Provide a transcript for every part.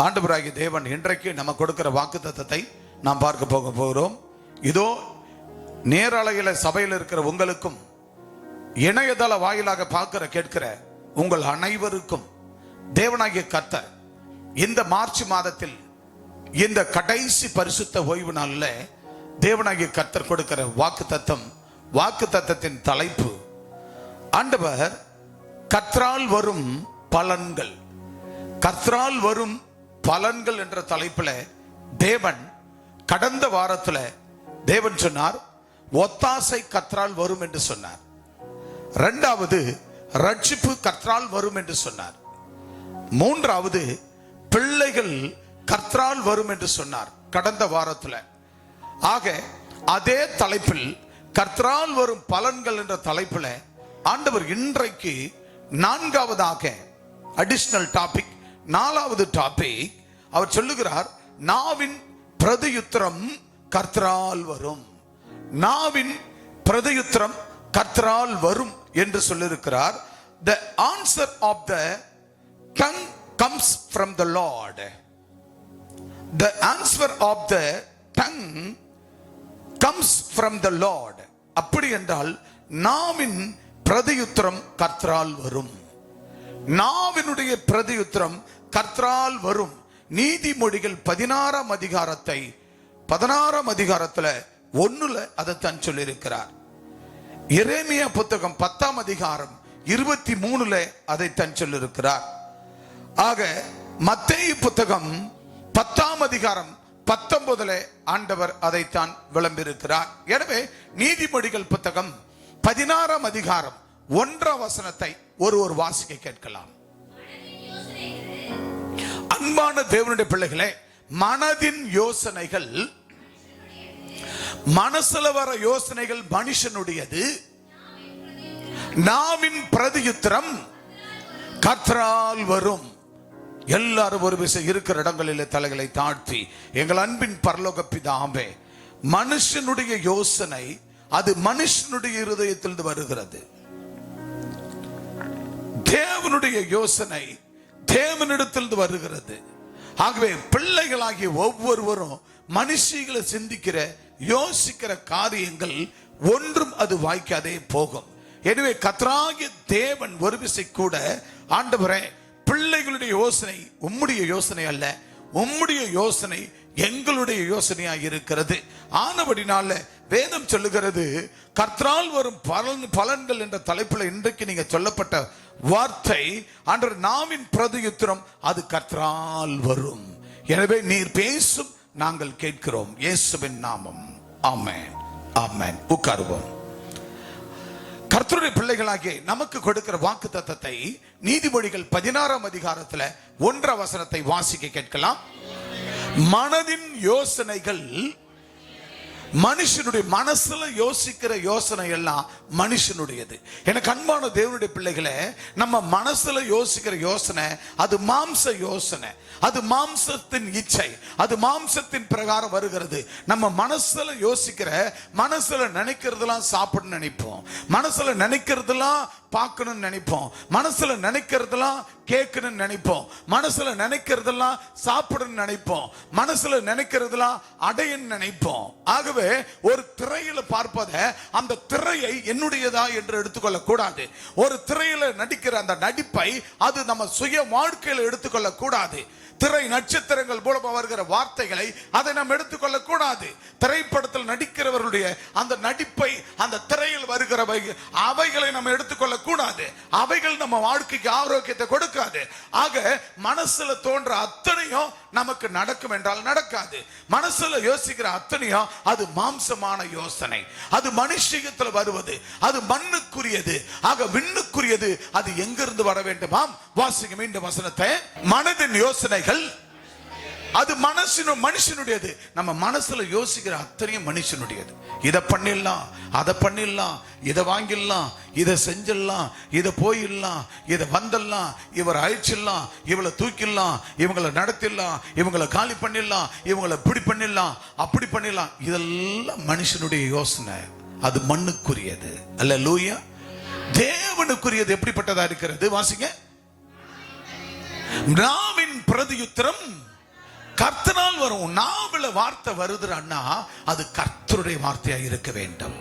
ஆண்டவராகிய தேவன் இன்றைக்கு நம்ம கொடுக்கிற வாக்குத்தத்தத்தை நாம் பார்க்க போகிறோம். இதோ நேரலையில சபையில் இருக்கிற உங்களுக்கும் இணையதள வாயிலாக பார்க்கிற கேட்கிற உங்கள் அனைவருக்கும் தேவனாகிய கர்த்தர் இந்த மார்ச் மாதத்தில் இந்த கடைசி பரிசுத்த ஓய்வு நாளில் தேவனாகிய கர்த்தர் கொடுக்கிற வாக்குத்தத்தத்தின் தலைப்பு ஆண்டவர் கர்த்தரால் வரும் பலன்கள். கர்த்தரால் வரும் பலன்கள் என்ற தலைப்பில் தேவன் கடந்த வாரத்தில் தேவன் சொன்னார், ஒத்தாசை கர்த்தரால் வரும் என்று சொன்னார். இரண்டாவது, ரட்சிப்பு கர்த்தரால் வரும் என்று சொன்னார். மூன்றாவது, பிள்ளைகள் கர்த்தரால் வரும் என்று சொன்னார் கடந்த வாரத்தில். ஆக அதே தலைப்பில் கர்த்தரால் வரும் பலன்கள் என்ற தலைப்பில் ஆண்டவர் இன்றைக்கு நான்காவதாக அடிஷனல் டாபிக், நாலாவது டாபிக் அவர் சொல்லுகிறார், நாவின் பிரதியுத்தரம் கர்த்தரால் வரும். நாவின் பிரதியுத்தரம் கர்த்தரால் வரும் என்று சொல்லியிருக்கிறார். The answer of the tongue comes from the Lord. The answer of the tongue comes from the Lord. அப்படி என்றால் நாவின் பிரதியுத்தரம் கர்த்தரால் வரும். நாவினுடைய பிரதியுத்தரம் கர்த்தரால் வரும். நீதிமொழிகள் 16ஆம் அதிகாரத்துல 1 அதைத்தான் சொல்லியிருக்கிறார். எரேமியா புத்தகம் 10ஆம் அதிகாரம் 23 அதைத்தான் சொல்லியிருக்கிறார். ஆக மத்தேயு புத்தகம் 10ஆம் அதிகாரம் 19 ஆண்டவர் அதைத்தான் விளம்பியிருக்கிறார். எனவே நீதிமொழிகள் புத்தகம் 16ஆம் அதிகாரம் 1ஆம் வசனத்தை ஒரு வாசிக்க கேட்கலாம். அன்பான தேவனுடைய பிள்ளைகளே, மனதின் யோசனைகள், மனசுல வர யோசனைகள் மனுஷனுடையது, நாவின் பிரதியுத்தரம் கர்த்தரால் வரும். எல்லாரும் ஒரு விஷயம் இருக்கிற இடங்களில் தலைகளை தாழ்த்தி, எங்கள் அன்பின் பரலோக பிதாவே, மனுஷனுடைய யோசனை அது மனுஷனுடைய இருதயத்திலிருந்து வருகிறது. தேவனுடைய யோசனை தேவனிடத்திலிருந்து வருகிறது. ஆகவே பிள்ளைகளாகிய ஒவ்வொருவரும் மனுஷிகளை சிந்திக்கிற யோசிக்கிற காரியங்கள் ஒன்றும் அது வாய்க்காதே போகும். எனவே கர்த்தராகிய தேவன் ஒரு விசை கூட, ஆண்டவரே, பிள்ளைகளுடைய யோசனை உம்முடைய யோசனை அல்ல, உம்முடைய யோசனை எங்களுடைய யோசனையா இருக்கிறது. ஆனபடினால வேதம் சொல்லுகிறது, கர்த்தரால் வரும் பலன்கள் என்ற தலைப்பில் இன்றைக்கு நீங்க சொல்லப்பட்ட வார்த்தை, ஆண்டவர் நாவின் பிரதியுத்தரம் அது கர்த்தரால் வரும். எனவே நீர் பேசும், நாங்கள் கேட்கிறோம். இயேசுவின் நாமம். ஆமென், ஆமென். உட்காருவோம். கர்த்தருடைய பிள்ளைகளாகிய நமக்கு கொடுக்கிற வாக்குத்தத்தத்தை நீதிமொழிகள் 16ஆம் அதிகாரத்தில் 1ஆம் வசனத்தை வாசிக்க கேட்கலாம். மனதின் யோசனைகள், மனுஷனுடைய மனசுல யோசிக்கிற யோசனை எல்லாம் மனுஷனுடையது. எனக்கு அன்பான தேவனுடைய பிள்ளைகளே, நம்ம மனசுல யோசிக்கிற யோசனை அது மாம்ச யோசனை, அது மாம்சத்தின் இச்சை, அது மாம்சத்தின் பிரகாரம் வருகிறது. நம்ம மனசுல யோசிக்கிற, மனசுல நினைக்கிறதெல்லாம் சாப்பிடணும்னு நினைப்போம், மனசுல நினைக்கிறதெல்லாம் பார்க்கணும்னு நினைப்போம், மனசுல நினைக்கிறதெல்லாம் கேட்கணும்னு நினைப்போம், மனசுல நினைக்கிறதெல்லாம் சாப்பிடணும்னு நினைப்போம், மனசுல நினைக்கிறதெல்லாம் அடையன்னு நினைப்போம். ஆகவே ஒரு திரையில பார்ப்பத அந்த திரையை என்னுடையதா என்று எடுத்துக்கொள்ள கூடாது. ஒரு திரையில நடிக்கிற அந்த நடிப்பை அது நம்ம சுய வாழ்க்கையில எடுத்துக்கொள்ள கூடாது. திரை நட்சத்திரங்கள் மூலமா வருகிற வார்த்தைகளை அதை நாம் எடுத்துக்கொள்ள கூடாது. திரைப்படத்தில் நடிக்கிறவர்களுடைய அந்த நடிப்பை, அந்த திரையில் வருகிறவை, அவைகளை நம்ம எடுத்துக்கொள்ள கூடாது. அவைகள் நம்ம வாழ்க்கைக்கு ஆரோக்கியத்தை கொடுக்காது. ஆக மனசுல தோன்ற அத்தனையும் நமக்கு நடக்கும் என்றால் நடக்காது. மனசுல யோசிக்கிற அத்தனையும் அது மாம்சமான யோசனை, அது மனுஷத்தில் வருவது, அது மண்ணுக்குரியது. ஆக விண்ணுக்குரியது அது எங்கிருந்து வர வேண்டுமாம்? வாசிக்க மீண்டும் வசனத்தை. மனதின் யோசனைகள் அது மனுஷனுடையது. நம்ம மனசுல யோசிக்கிற அத்தனையும் மனுஷனுடையது. இதை பண்ணிடலாம், அதை பண்ணிடலாம், இதை வாங்கிடலாம், இதை செஞ்சிடலாம், இதை போயிடலாம், இதை வந்துடலாம், இவரை அழிச்சிடலாம், இவளை தூக்கிடலாம், இவங்களை நடத்திடலாம், இவங்களை காலி பண்ணிடலாம், இவங்களை இப்படி பண்ணிடலாம், அப்படி பண்ணிடலாம். இதெல்லாம் மனுஷனுடைய யோசனை, அது மண்ணுக்குரியது. அல்லேலூயா. தேவனுக்குரியது எப்படிப்பட்டதா இருக்கிறது? வாசிங்க. நாவின் பிரதியுத்தரம் கர்த்தரால் வரும். நாவுல வார்த்தை வருதுன்னா அது கர்த்தருடைய வார்த்தையா இருக்க வேண்டும்.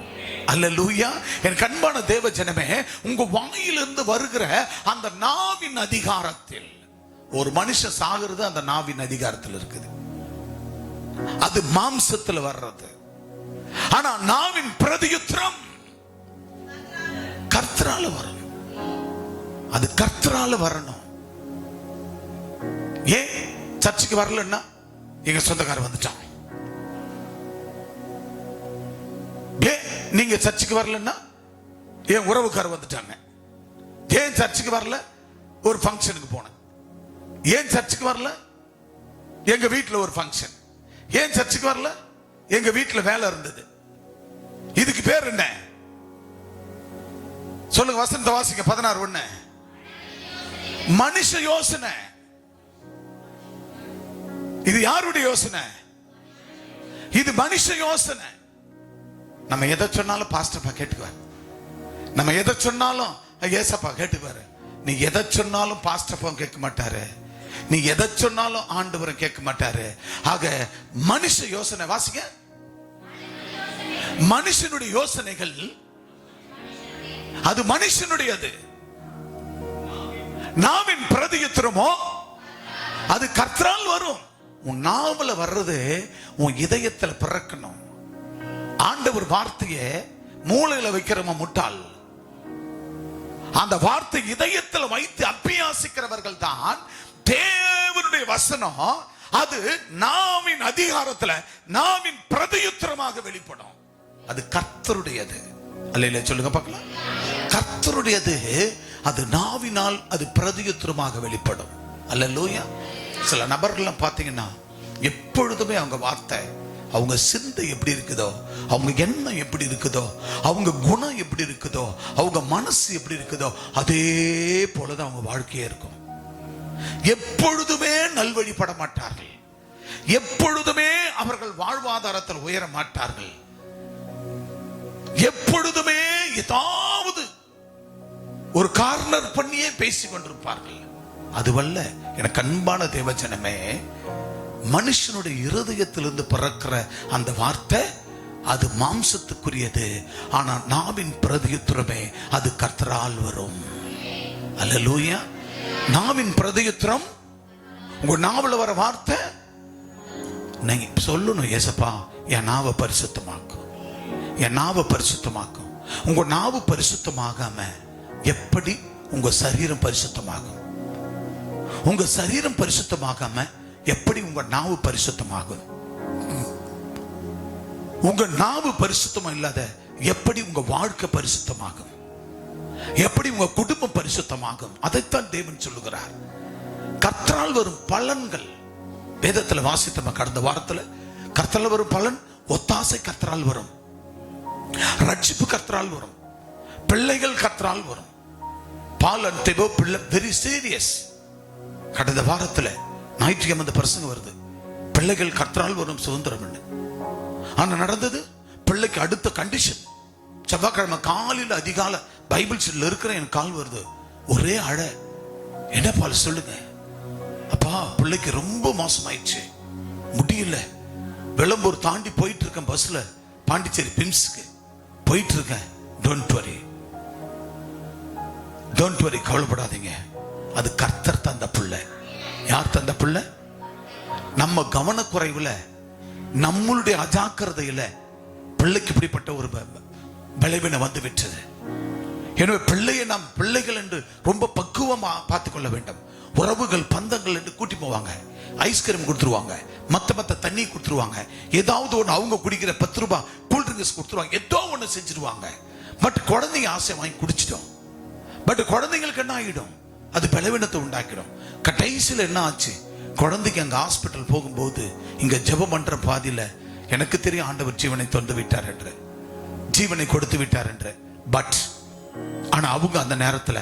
அல்லேலூயா. என் கண்பான தேவ ஜனமே, உங்க வாயிலிருந்து வருகிற அந்த நாவின் அதிகாரத்தில் ஒரு மனுஷன் சாகிறது அந்த நாவின் அதிகாரத்தில் இருக்குது. அது மாம்சத்தில் வர்றது. ஆனா நாவின் பிரதியுத்தரம் கர்த்தரால வரணும். அது கர்த்தரால வரணும். ஏன் சர்ச்சுக்கு வரலன்னா எங்க சொந்தக்காரர் வந்துட்டான். ஏன் நீங்க சர்ச்சுக்கு வரலன்னா என் உறவுக்காரர் வந்துட்டாங்க. ஏன் சர்ச்சுக்கு வரல? ஒரு ஃபங்க்ஷனுக்கு போனேன். ஏன் சர்ச்சுக்கு வரல? எங்க வீட்டுல ஒரு ஃபங்க்ஷன். ஏன் சர்ச்சுக்கு வரல? எங்க வீட்டுல வேலை இருந்தது. இதுக்கு பேர் என்ன? சொல்லுங்க, வசனத்தை வாசிங்க. 16:1. மனுஷ யோசனை. இது யாருடைய யோசனை? இது மனுஷ யோசனை. நம்ம எதை சொன்னாலும் பாஸ்டர்ப்பா கேட்டுக்குவார். நம்ம எதை சொன்னாலும் ஏசப்பா கேட்டுக்குவாரு. நீ எதை சொன்னாலும் பாஸ்டர்ப்பா கேட்க மாட்டாரு. நீ எதை சொன்னாலும் ஆண்டவரை கேட்க மாட்டாரு. ஆக மனுஷ யோசனை வாசிங்க. மனுஷனுடைய யோசனைகள் அது மனுஷனுடையது. நாவின் பிரதியுத்தரமோ அது கர்த்தரால் வரும். உன் நாவல வர்றது உன் இதயத்தில் பிறக்கணும். ஆண்டவர் வார்த்தையை மூளையில வைக்கிறவன் முட்டாள். அந்த வார்த்தை இதயத்தில் வைத்து அபியாசிக்கிறவர்கள் தான் தேவனுடைய வசனம் அது நாவின் அதிகாரத்துல நாவின் பிரதியுத்தரமாக வெளிப்படும். அது கர்த்தருடையது. அல்லேலூயா சொல்லுங்க பார்க்கலாம். கர்த்தருடையது. அது நாவினால் அது பிரதியுத்தரமாக வெளிப்படும். அல்லேலூயா. சில நபர்கள் பாத்தீங்கன்னா எப்பொழுதுமே அவங்க வார்த்தை, அவங்க சிந்தை எப்படி இருக்குதோ, அவங்க எண்ணம் எப்படி இருக்குதோ, அவங்க குணம் எப்படி இருக்குதோ, அவங்க மனசு எப்படி இருக்குதோ, அதே போலதான் அவங்க வாழ்க்கையே இருக்கும். எப்பொழுதுமே நல்வழிப்பட மாட்டார்கள். எப்பொழுதுமே அவர்கள் வாழ்வாதாரத்தில் உயர மாட்டார்கள். எப்பொழுதுமே ஏதாவது ஒரு கார்னர் பண்ணியே பேசிக் கொண்டிருப்பார்கள். அதுவல்ல எனக்கு அன்பான தேவஜனமே. மனுஷனுடைய இருதயத்திலிருந்து பிறக்கிற அந்த வார்த்தை அது மாம்சத்துக்குரியது. ஆனா நாவின் பிரதியுத்தரமே அது கர்த்தரால் வரும். அல்லேலூயா. நாவின் பிரதியுத்தரம். உங்க நாவல வர வார்த்தை நீங்க சொல்லணும், ஏசப்பா என் நாவை பரிசுத்தமாக்கும், என் நாவை பரிசுத்தமாக்கும். உங்க நாவு பரிசுத்தமாகாம எப்படி உங்க சரீரம் பரிசுத்தமாகும்? உங்க சரீரம் பரிசுத்தமாகாம எப்படி உங்க நாவு பரிசுத்தமாகும்? உங்க நாவு பரிசுத்தமா இல்லாத எப்படி உங்க வாழ்க்கை பரிசுத்தமாகும்? எப்படி உங்க குடும்பம் பரிசுத்தமாகும்? அதைத்தான் தேவன் சொல்லுகிறார். கர்த்தரால் வரும் பலன்கள் வேதத்துல வாசித்தோம். கடந்த வாரத்துல கர்த்தரால் வரும் பலன் ஒத்தாசை கர்த்தரால் வரும், ரட்சிப்பு கர்த்தரால் வரும், பிள்ளைகள் கர்த்தரால் வரும். பால் அண்ட் தெபோ பிள்ளை வெரி சீரியஸ். கடந்த வாரத்துல ஞாயிற்றுக்கிழமை அந்த பிரசங்கம் வருது, பிள்ளைகள் கர்த்தரால் வரும் சுதந்திரம். ஆனா நடந்தது பிள்ளைக்கு அடுத்த கண்டிஷன். செவ்வாய்க்கிழமை காலையில் அதிகாலை பைபிள் சீட்ல இருக்கிற என் கால் வருது, ஒரே அழ. என்ன பால் சொல்லுங்க அப்பா, பிள்ளைக்கு ரொம்ப மோசமாயிடுச்சு, முடியல. விளம்பூர் தாண்டி போயிட்டு இருக்கேன் பஸ்ல, பாண்டிச்சேரி பிம்ஸ்க்கு போயிட்டு இருக்கேன். டோன்ட் வரி, டோன்ட் வரி, கவலைப்படாதீங்க. அது கர்த்தர் தந்த பிள்ளை. யார் தந்த பிள்ளை? நம்ம கவனக்குறைவுல நம்மளுடைய அஜாக்கிரதையில பிள்ளைக்கு இப்படிப்பட்ட ஒரு விளைவினை வந்து விட்டது. எனவே பிள்ளையை நாம் பிள்ளைகள் என்று ரொம்ப பக்குவமா பார்த்துக் கொள்ள வேண்டும். உறவுகள் பந்தங்கள் என்று கூட்டி போவாங்க, ஐஸ்கிரீம் கொடுத்துருவாங்க, மத்த தண்ணி கொடுத்துருவாங்க, ஏதாவது ஒன்று அவங்க குடிக்கிற 10 ரூபாய் கூல் ட்ரிங்க்ஸ் கொடுத்துருவாங்க, ஏதோ ஒன்று செஞ்சிருவாங்க. பட் குழந்தைங்க ஆசை வாங்கி குடிச்சிட்டோம். பட் குழந்தைங்களுக்கு என்ன ஆகிடும்? அது பலவீனத்தை உண்டாக்கிடும். கடைசியில் என்ன ஆச்சு? குழந்தைக்கு அங்க ஹாஸ்பிட்டல் போகும்போது இங்க ஜெபம் பண்ற பாதியில எனக்கு தெரியும் ஆண்டவர் ஜீவனை தந்து விட்டார் என்று, ஜீவனை கொடுத்து விட்டார் என்று. பட் ஆனா அவங்க அந்த நேரத்துல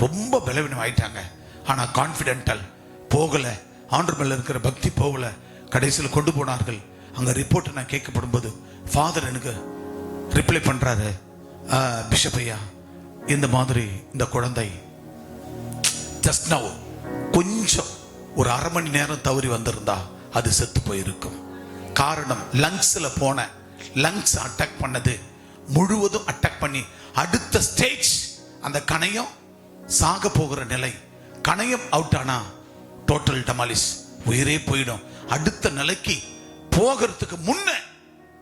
ரொம்ப பலவீனம் ஆயிட்டாங்க. ஆனா கான்பிடென்டல் போகல, ஆண்டவர் மேல இருக்கிற பக்தி போகல. கடைசியில் கொண்டு போனார்கள். அங்க ரிப்போர்ட் நான் கேட்கப்படும் போது ஃபாதர் எனக்கு ரிப்ளை பண்றாரு, பிஷப் ஐயா இந்த மாதிரி இந்த குழந்தை ஜஸ்ட் நவ் கொஞ்சம் ஒரு அரை மணி நேரம் தவறி வந்திருந்தா அது செத்து போயிருக்கும். காரணம், லங்ஸ்ல போன லங்ஸ் அட்டாக் பண்ணது முழுவதும் அட்டாக் பண்ணி அடுத்த ஸ்டேஜ் அந்த கணையம் சாக போகிற நிலை. கணையம் அவுட் ஆனா டோட்டல் டமாலிஸ், உயிரே போயிடும். அடுத்த நிலைக்கு போகிறதுக்கு முன்ன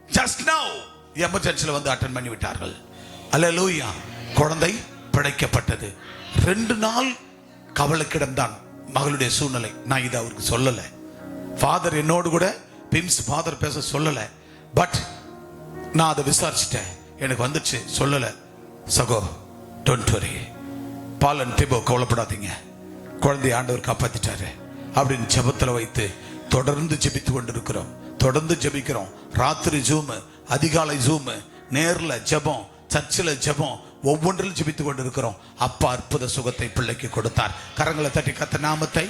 ஜஸ்ட் நவ எமர்ஜென்சில வந்து அட்டெண்ட் பண்ணி விட்டார்கள். அல்லேலூயா. குழந்தை பிழைக்கப்பட்டது. 2 நாள் கவலைக்கிடம்தான் மகளுடைய சூழ்நிலை. நான் இதை அவருக்கு சொல்லல. ஃபாதர் என்னோடு கூட பிம்ஸ் ஃபாதர் பேச சொல்லல. பட் நான் அதை விசாரிச்சுட்டேன், எனக்கு வந்துச்சு. சொல்லல, சகோ டோன்ட் வரி, பால் அண்ட் திபோ கவலைப்படாதீங்க, குழந்தைய ஆண்டவர் காப்பாத்திட்டாரு அப்படின்னு ஜெபத்துல வைத்து தொடர்ந்து ஜெபித்து கொண்டிருக்கிறோம். தொடர்ந்து ஜெபிக்கிறோம். ராத்திரி ஜூம், அதிகாலை ஜூம், நேர்ல ஜெபம், சர்ச்சில் ஜெபம், ஒவ்வொன்றிலும் ஜெபித்து கொண்டிருக்கிறோம். அப்பா அற்புத சுகத்தை பிள்ளைக்கு கொடுத்தார். கரங்களை தட்டி கர்த்தர் நாமத்தை.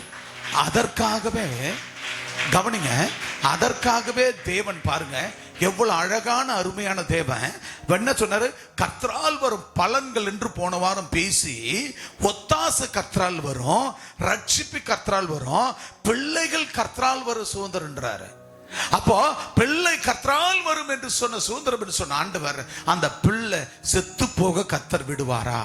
அதற்காகவே கவனிங்க, அதற்காகவே தேவன் பாருங்க எவ்வளவு அழகான அருமையான தேவன். என்ன சொன்னாரு? கர்த்தரால் வரும் பலன்கள் என்று போன வாரம் பேசி, ஒத்தாசை கர்த்தரால் வரும், ரட்சிப்பு கர்த்தரால் வரும், பிள்ளைகள் கர்த்தரால் வரும் சுதந்திரன்றாரு. அப்போ பிள்ளை கர்த்தரால் வரும் என்று சொன்ன சுதந்திரம் என்று சொன்ன ஆண்டவர், அந்த பிள்ளை செத்து போக கர்த்தர் விடுவாரா?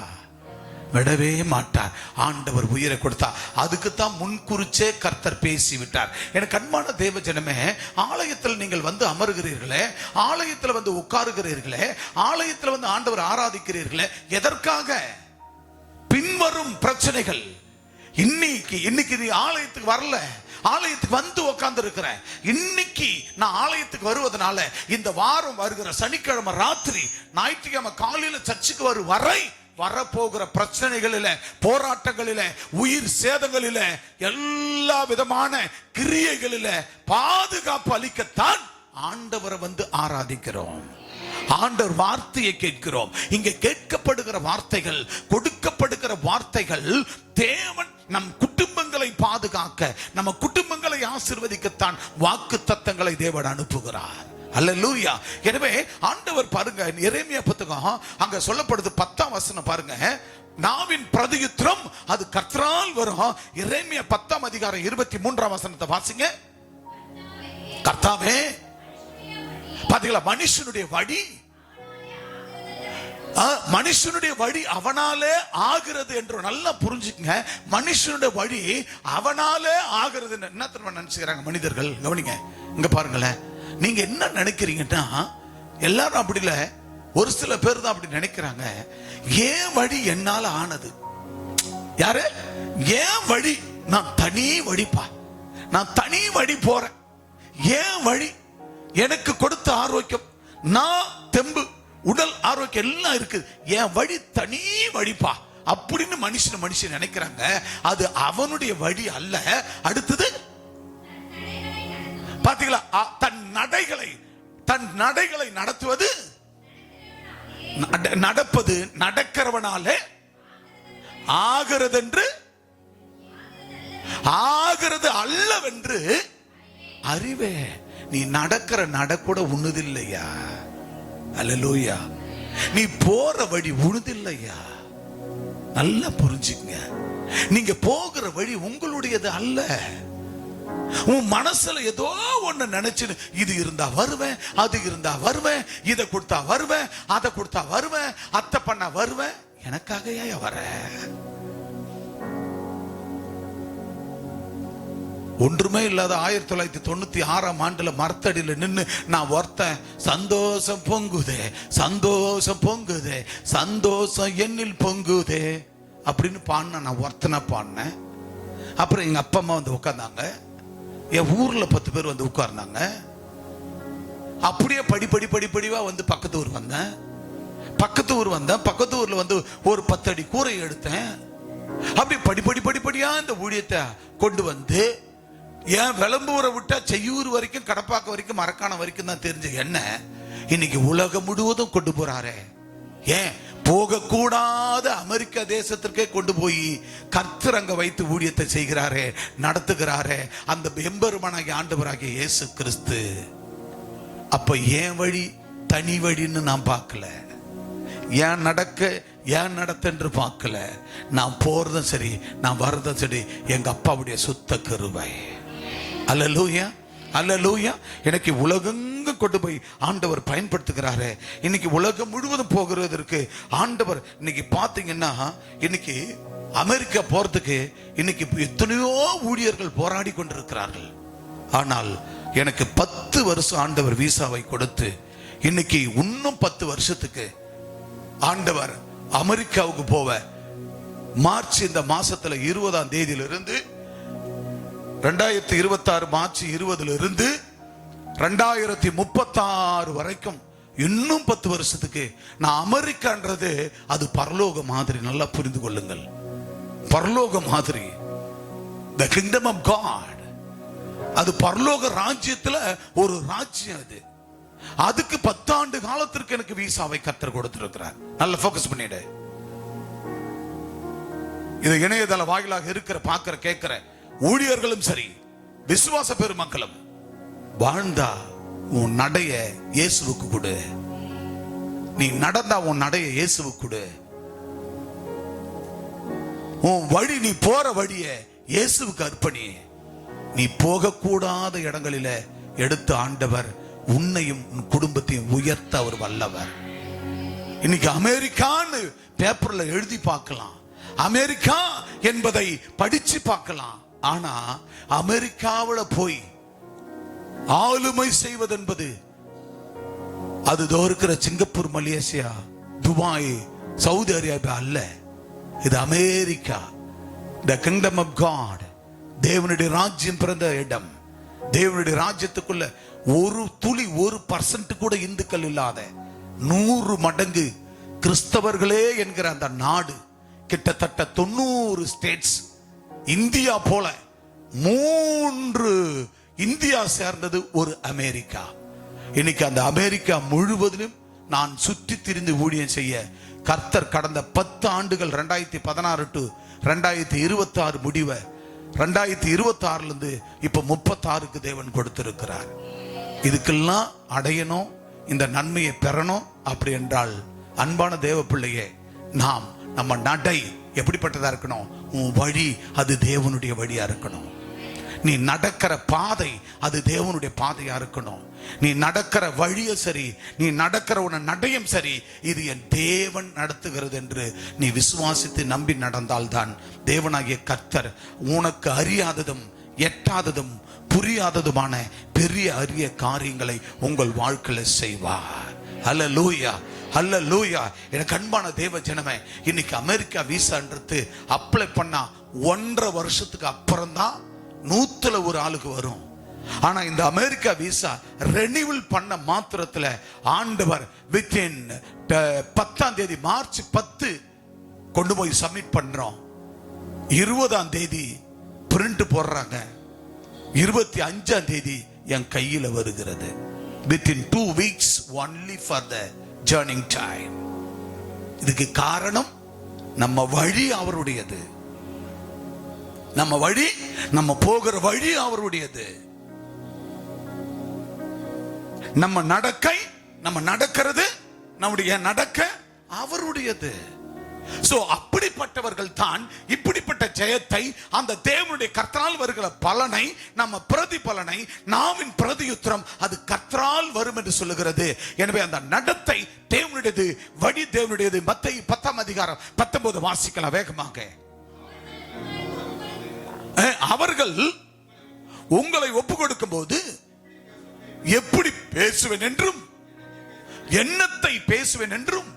விடவே மாட்டார். ஆண்டவர் உயிரை கொடுத்தார். அதுக்குத்தான் முன்குறிச்சே கர்த்தர் பேசி விட்டார். எனக்கு அன்பான தேவ ஜனமே, ஆலயத்தில் நீங்கள் வந்து அமருகிறீர்களே, ஆலயத்தில் வந்து உட்காருகிறீர்களே, ஆலயத்தில் வந்து ஆண்டவர் ஆராதிக்கிறீர்களே, எதற்காக? பின்வரும் பிரச்சனைகள். இன்னைக்கு நீ ஆலயத்துக்கு வரல, ஆலயத்துக்கு வந்து உட்கார்ந்து இருக்கிறேன். இன்னைக்கு நான் ஆலயத்துக்கு வருவதனால இந்த வாரம் வருகிற சனிக்கிழமை ராத்திரி, ஞாயிற்றுக்கிழமை காலையில சர்ச்சுக்கு வரும் வரை வரப்போகிற பிரச்சனைகளில, போராட்டங்களில, உயிர் சேதங்களில, எல்லா விதமான கிரியைகளில பாதுகாப்பு அளிக்கத்தான் ஆண்டவரை வந்து ஆராதிக்கிறோம். ஆண்டவர் வார்த்தையை கேட்கிறோம். இங்கே கேட்கப்படுகிற வார்த்தைகள், கொடுக்கப்படுகிற வார்த்தைகள் தேவன் நம் குடும்பங்களை பாதுகாக்க, நம்ம குடும்பங்களை ஆசீர்வதிக்கத்தான் வாக்கு தத்தங்களை தேவன் அனுப்புகிறார். அல்லேலூயா. எனவே ஆண்டவர் பாருங்க, எரேமியா புத்தகம் அங்க சொல்லப்படுது 10ஆம் வசனம் பாருங்க, நாவின் பிரதியுத்தரம் அது கர்த்தரால் வரும். எரேமியா 10ஆம் அதிகாரம் 23ஆம் வசனத்தை வாசிங்க. கர்த்தாவே, பாத்தீங்களா, மனுஷனுடைய வழி, மனுஷனுடைய வழி அவனாலே ஆகிறது என்று நல்லா புரிஞ்சுக்கங்க. மனுஷனுடைய வழி அவனாலே ஆகிறது என்ன தெரியுமா நினைச்சுக்கிறாங்க மனிதர்கள்? கவனிங்க, இங்க பாருங்களேன். நீங்க என்ன நினைக்கிறீங்கன்னா, எல்லாரும் அப்படி இல்ல, ஒரு சில பேர் தான் அப்படி நினைக்கிறாங்க. ஏன் வழி என்னால ஆனது? யாரு? ஏன் வழி? நான் தனி வழிப்பா, நான் தனி வழி போறேன். ஏன் வழி? எனக்கு கொடுத்த ஆரோக்கியம், நான் தெம்பு, உடல் ஆரோக்கியம் எல்லாம் இருக்கு, என் வழி தனி வழிப்பா அப்படின்னு மனுஷன் நினைக்கிறாங்க. அது அவனுடைய வழி அல்ல. அடுத்தது பாத்தீங்களா, தன் நடைகளை நடத்துவது, நடப்பது நடக்கிறவனாலே ஆகிறது அல்லவென்று அறிவே. நீ நடக்கிற நடக்கூட உண்ணுதில்லையா? அல்லேலூயா. நீ போற வழி உண்ணுதில்லையா? நல்லா புரிஞ்சுங்க. நீங்க போகிற வழி உங்களுடையது அல்ல. உன் மனசுல ஏதோ ஒண்ணு நினைச்சு, இது இருந்தா வருவேன், அது இருந்தா வருவேன், இதை கொடுத்தா வருவேன், அதை கொடுத்தா வருவேன், அத்தை பண்ண வருவேன். எனக்காக ஏன் வர? ஒன்றுமே இல்லாத 1996ஆம் ஆண்டுல மரத்தடியில நின்று நான் ஒருத்தன் சந்தோஷம் பொங்குதே, சந்தோஷம் பொங்குதே, சந்தோஷம் என்னில் பொங்குதே அப்படின்னு பாடின நான் ஒருத்தனை பாடினேன். அப்புறம் எங்க அப்பா அம்மா வந்து உட்கார்ந்தாங்க. என் ஊர்ல 10 பேர் வந்து உட்கார்ந்தாங்க. அப்படியே படிப்படிவா வந்து பக்கத்து ஊர் வந்தேன். பக்கத்து ஊர்ல வந்து ஒரு 10 அடி கூரை எடுத்தேன். அப்படி படிப்படியா இந்த ஊழியத்தை கொண்டு வந்து, ஏன் விளம்பூரை விட்டா செய்யூர் வரைக்கும், கடப்பாக்க வரைக்கும், மரக்கான வரைக்கும் தான் தெரிஞ்ச என்ன இன்னைக்கு உலகம் முழுவதும் கொண்டு போறாரு. ஏன் போகக்கூடாத அமெரிக்க தேசத்திற்கே கொண்டு போய் கர்த்தர் அங்க வைத்து ஊழியத்தை செய்கிறாரே, நடத்துகிறாரே அந்த எம்பெருமானாகிய ஆண்டவராகிய இயேசு கிறிஸ்து. அப்ப ஏன் வழி தனி வழின்னு நான் பார்க்கல, ஏன் நடக்க ஏன் நடத்தென்று பார்க்கல. நான் போறதும் சரி, நான் வர்றதும் சரி, எங்க அப்பாவுடைய சுத்த கிருபை. அல்லேலூயா. அல்லேலூயா. எனக்கு உலகெங்கும் கொண்டு போய் ஆண்டவர் பயன்படுத்துகிறாரு. இன்னைக்கு உலகம் முழுவதும் போகிறதற்கு ஆண்டவர் இன்னைக்கு பாத்தீங்கன்னா, இன்னைக்கு அமெரிக்கா போறதுக்கு இன்னைக்கு எத்தனையோ ஊழியர்கள் போராடி கொண்டிருக்கிறார்கள். ஆனால் எனக்கு 10 வருஷம் ஆண்டவர் வீசாவை கொடுத்து இன்னைக்கு இன்னும் 10 வருஷத்துக்கு ஆண்டவர் அமெரிக்காவுக்கு போவ மார்ச் இந்த மாசத்துல 20ஆம் தேதியிலிருந்து 2026 மார்ச் 20 இருந்து 2036 வரைக்கும் இன்னும் 10 வருஷத்துக்கு நான் அமெரிக்கான்றது அது பரலோக மாதிரி. நல்லா புரிந்து கொள்ளுங்கள், பரலோக மாதிரி. The kingdom of God, அது பரலோக ராஜ்யத்துல ஒரு ராஜ்யம். அதுக்கு 10 ஆண்டு காலத்திற்கு எனக்கு வீசாவை கர்த்தர் கொடுத்திருக்கிறார். நல்ல போக்கஸ் பண்ணிடு. இது இணையதள வாயிலாக இருக்கிற பார்க்கிற கேட்கிற ஊழியர்களும் சரி, விசுவாச பெருமக்களும் வாழ்ந்தா உன் நடைய இயேசுவுக்கு கொடு. நீ நடந்தா உன் நடைய இயேசுவுக்கு கொடு. உன் வழி, நீ போற வழிய இயேசுவுக்கு அர்ப்பணி. நீ போகக்கூடாத இடங்களில எடுத்து ஆண்டவர் உன்னையும் உன் குடும்பத்தையும் உயர்த்த அவர் வல்லவர். இன்னைக்கு அமெரிக்கான்னு பேப்பர்ல எழுதி பார்க்கலாம், அமெரிக்கா என்பதை படிச்சு பார்க்கலாம். ஆனா அமெரிக்காவில் போய் ஆளுமை செய்வது என்பது அது இருக்கிற Singapore, Malaysia, Dubai, Saudi Arabia அல்ல. இது America. The kingdom of God, தேவனுடைய ராஜ்யம் பிறந்த இடம். தேவனுடைய ராஜ்யத்துக்குள்ள ஒரு துளி 1% கூட இந்துக்கள் இல்லாத 100 மடங்கு கிறிஸ்தவர்களே என்கிற அந்த நாடு. கிட்டத்தட்ட 90 ஸ்டேட்ஸ். இந்தியா போல 3 இந்தியா சேர்ந்தது ஒரு அமெரிக்கா. இன்னைக்கு அந்த அமெரிக்கா முழுவதிலும் நான் சுற்றி திரிந்து ஊழியம் செய்ய கர்த்தர் கடந்த 10 ஆண்டுகள் 2016 டு 2026 முடிவை 2026 இருந்து இப்ப 36க்கு தேவன் கொடுத்திருக்கிறார். இதுக்கெல்லாம் அடையணும், இந்த நன்மையை பெறணும். அப்படி என்றால் அன்பான தேவ பிள்ளையே, நம்ம நடை எப்படிப்பட்டதா இருக்கணும்? உன் வழி அது தேவனுடைய வழியா இருக்கணும். நீ நடக்கிற பாதை அது தேவனுடைய பாதையா இருக்கணும். நீ நடக்கிற வழிய சரி, நீ நடக்கிற உன நடையும் சரி, இது என் தேவன் நடத்துகிறது என்று நீ விசுவாசித்து நம்பி நடந்தால்தான் தேவனாகிய கர்த்தர் உனக்கு அறியாததும் எட்டாததும் புரியாததுமான பெரிய அரிய காரியங்களை உங்கள் வாழ்க்கையில செய்வார். அல்லேலூயா, அல்லேலூயா. எனக்கு அன்பான தேவ ஜனமே, இன்னைக்கு அமெரிக்கா வீசான்றது அப்ளை பண்ணா 1.5 வருஷத்துக்கு அப்புறம் தான் 100ல ஒரு ஆளுக்கு வரும். ஆனா இந்த அமெரிக்கா வீசா ரெனிவல் பண்ண மாத்திரத்துல ஆண்டவர் வித்தின் 10ஆம் தேதி மார்ச் 10 கொண்டு போய் சப்மிட் பண்றோம். 20ஆம் தேதி பிரிண்ட் போடுறாங்க. 25ஆம் தேதி என் கையில வருகிறது. within 2 weeks only for the journeying time. இதுக்கு காரணம் நம்ம வழி அவருடையது. நம்ம வழி, நம்ம போகிற வழி அவருடையது. நம்ம நடக்கிறது நம்முடைய நடக்க அவருடையது. சோ அப்படிப்பட்டவர்கள் தான் இப்படிப்பட்ட ஜெயத்தை, அந்த தேவனுடைய கர்த்தரால் வருகிற பலனை, நம்ம பிரதிபலனை, நாவின் பிரதியுத்தரம் அது கர்த்தரால் வரும் என்று சொல்லுகிறது. எனவே அந்த நடத்தை தேவனுடையது, வழி தேவனுடையது. மத்தேயு 10ஆம் அதிகாரம் 19 வாசிக்கலாம் வேகமாக. அவர்கள் உங்களை ஒப்பு கொடுக்கும் போது எப்படி பேசுவேன் என்றும் என்னத்தை பேசுவேன் என்றும்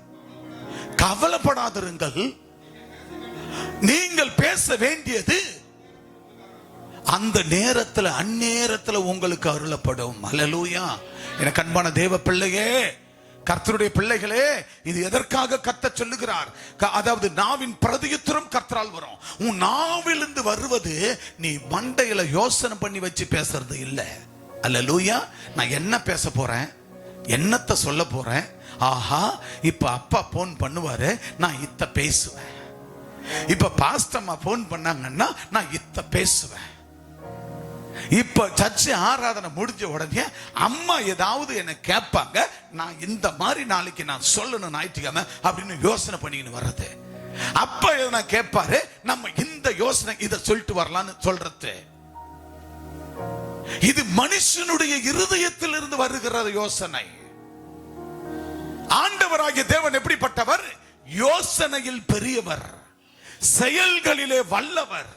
கவலைப்படாதிருங்கள். நீங்கள் பேச வேண்டியது அந்த நேரத்தில், அந்நேரத்தில் உங்களுக்கு அருளப்படும். அல்லேலூயா. எனக்கு அன்பான தேவ பிள்ளையே, கர்த்தருடைய பிள்ளைகளே, இது எதற்காக கர்த்தர் சொல்லுகிறார்? அதாவது நாவின் பிரதியுத்தரம் கர்த்தரால் வரும். உன் நாவிலிருந்து வருவது நீ மண்டையில யோசனை பண்ணி வச்சு பேசுறது இல்ல. அல்லேலூயா. நான் என்ன பேச போறேன், என்னத்தை சொல்ல போறேன், ஆஹா இப்ப அப்பா போன் பண்ணுவாரு, நான் இத்த பேசுவேன். இப்ப பாஸ்டம்மா போன் பண்ணாங்கன்னா நான் இத்த பேசுவேன். இப்ப சர்ச்சை ஆராதனை முடிஞ்ச உடனே அம்மா ஏதாவது என்ன கேட்பாங்க, நான் இந்த மாதிரி நாளைக்கு நான் சொல்லணும் ஞாயிற்றுக்கிழமை அப்படின்னு யோசனை பண்ணின்னு வர்றது. அப்பா எதனா கேட்பாரு, நம்ம இந்த யோசனை இதை சொல்லிட்டு வரலான்னு சொல்றது. இது மனுஷனுடைய இருதயத்தில் இருந்து வருகிற யோசனை. ஆண்டவராகிய தேவன் எப்படிப்பட்டவர்? யோசனையில் பெரியவர், செயல்களிலே வல்லவர்.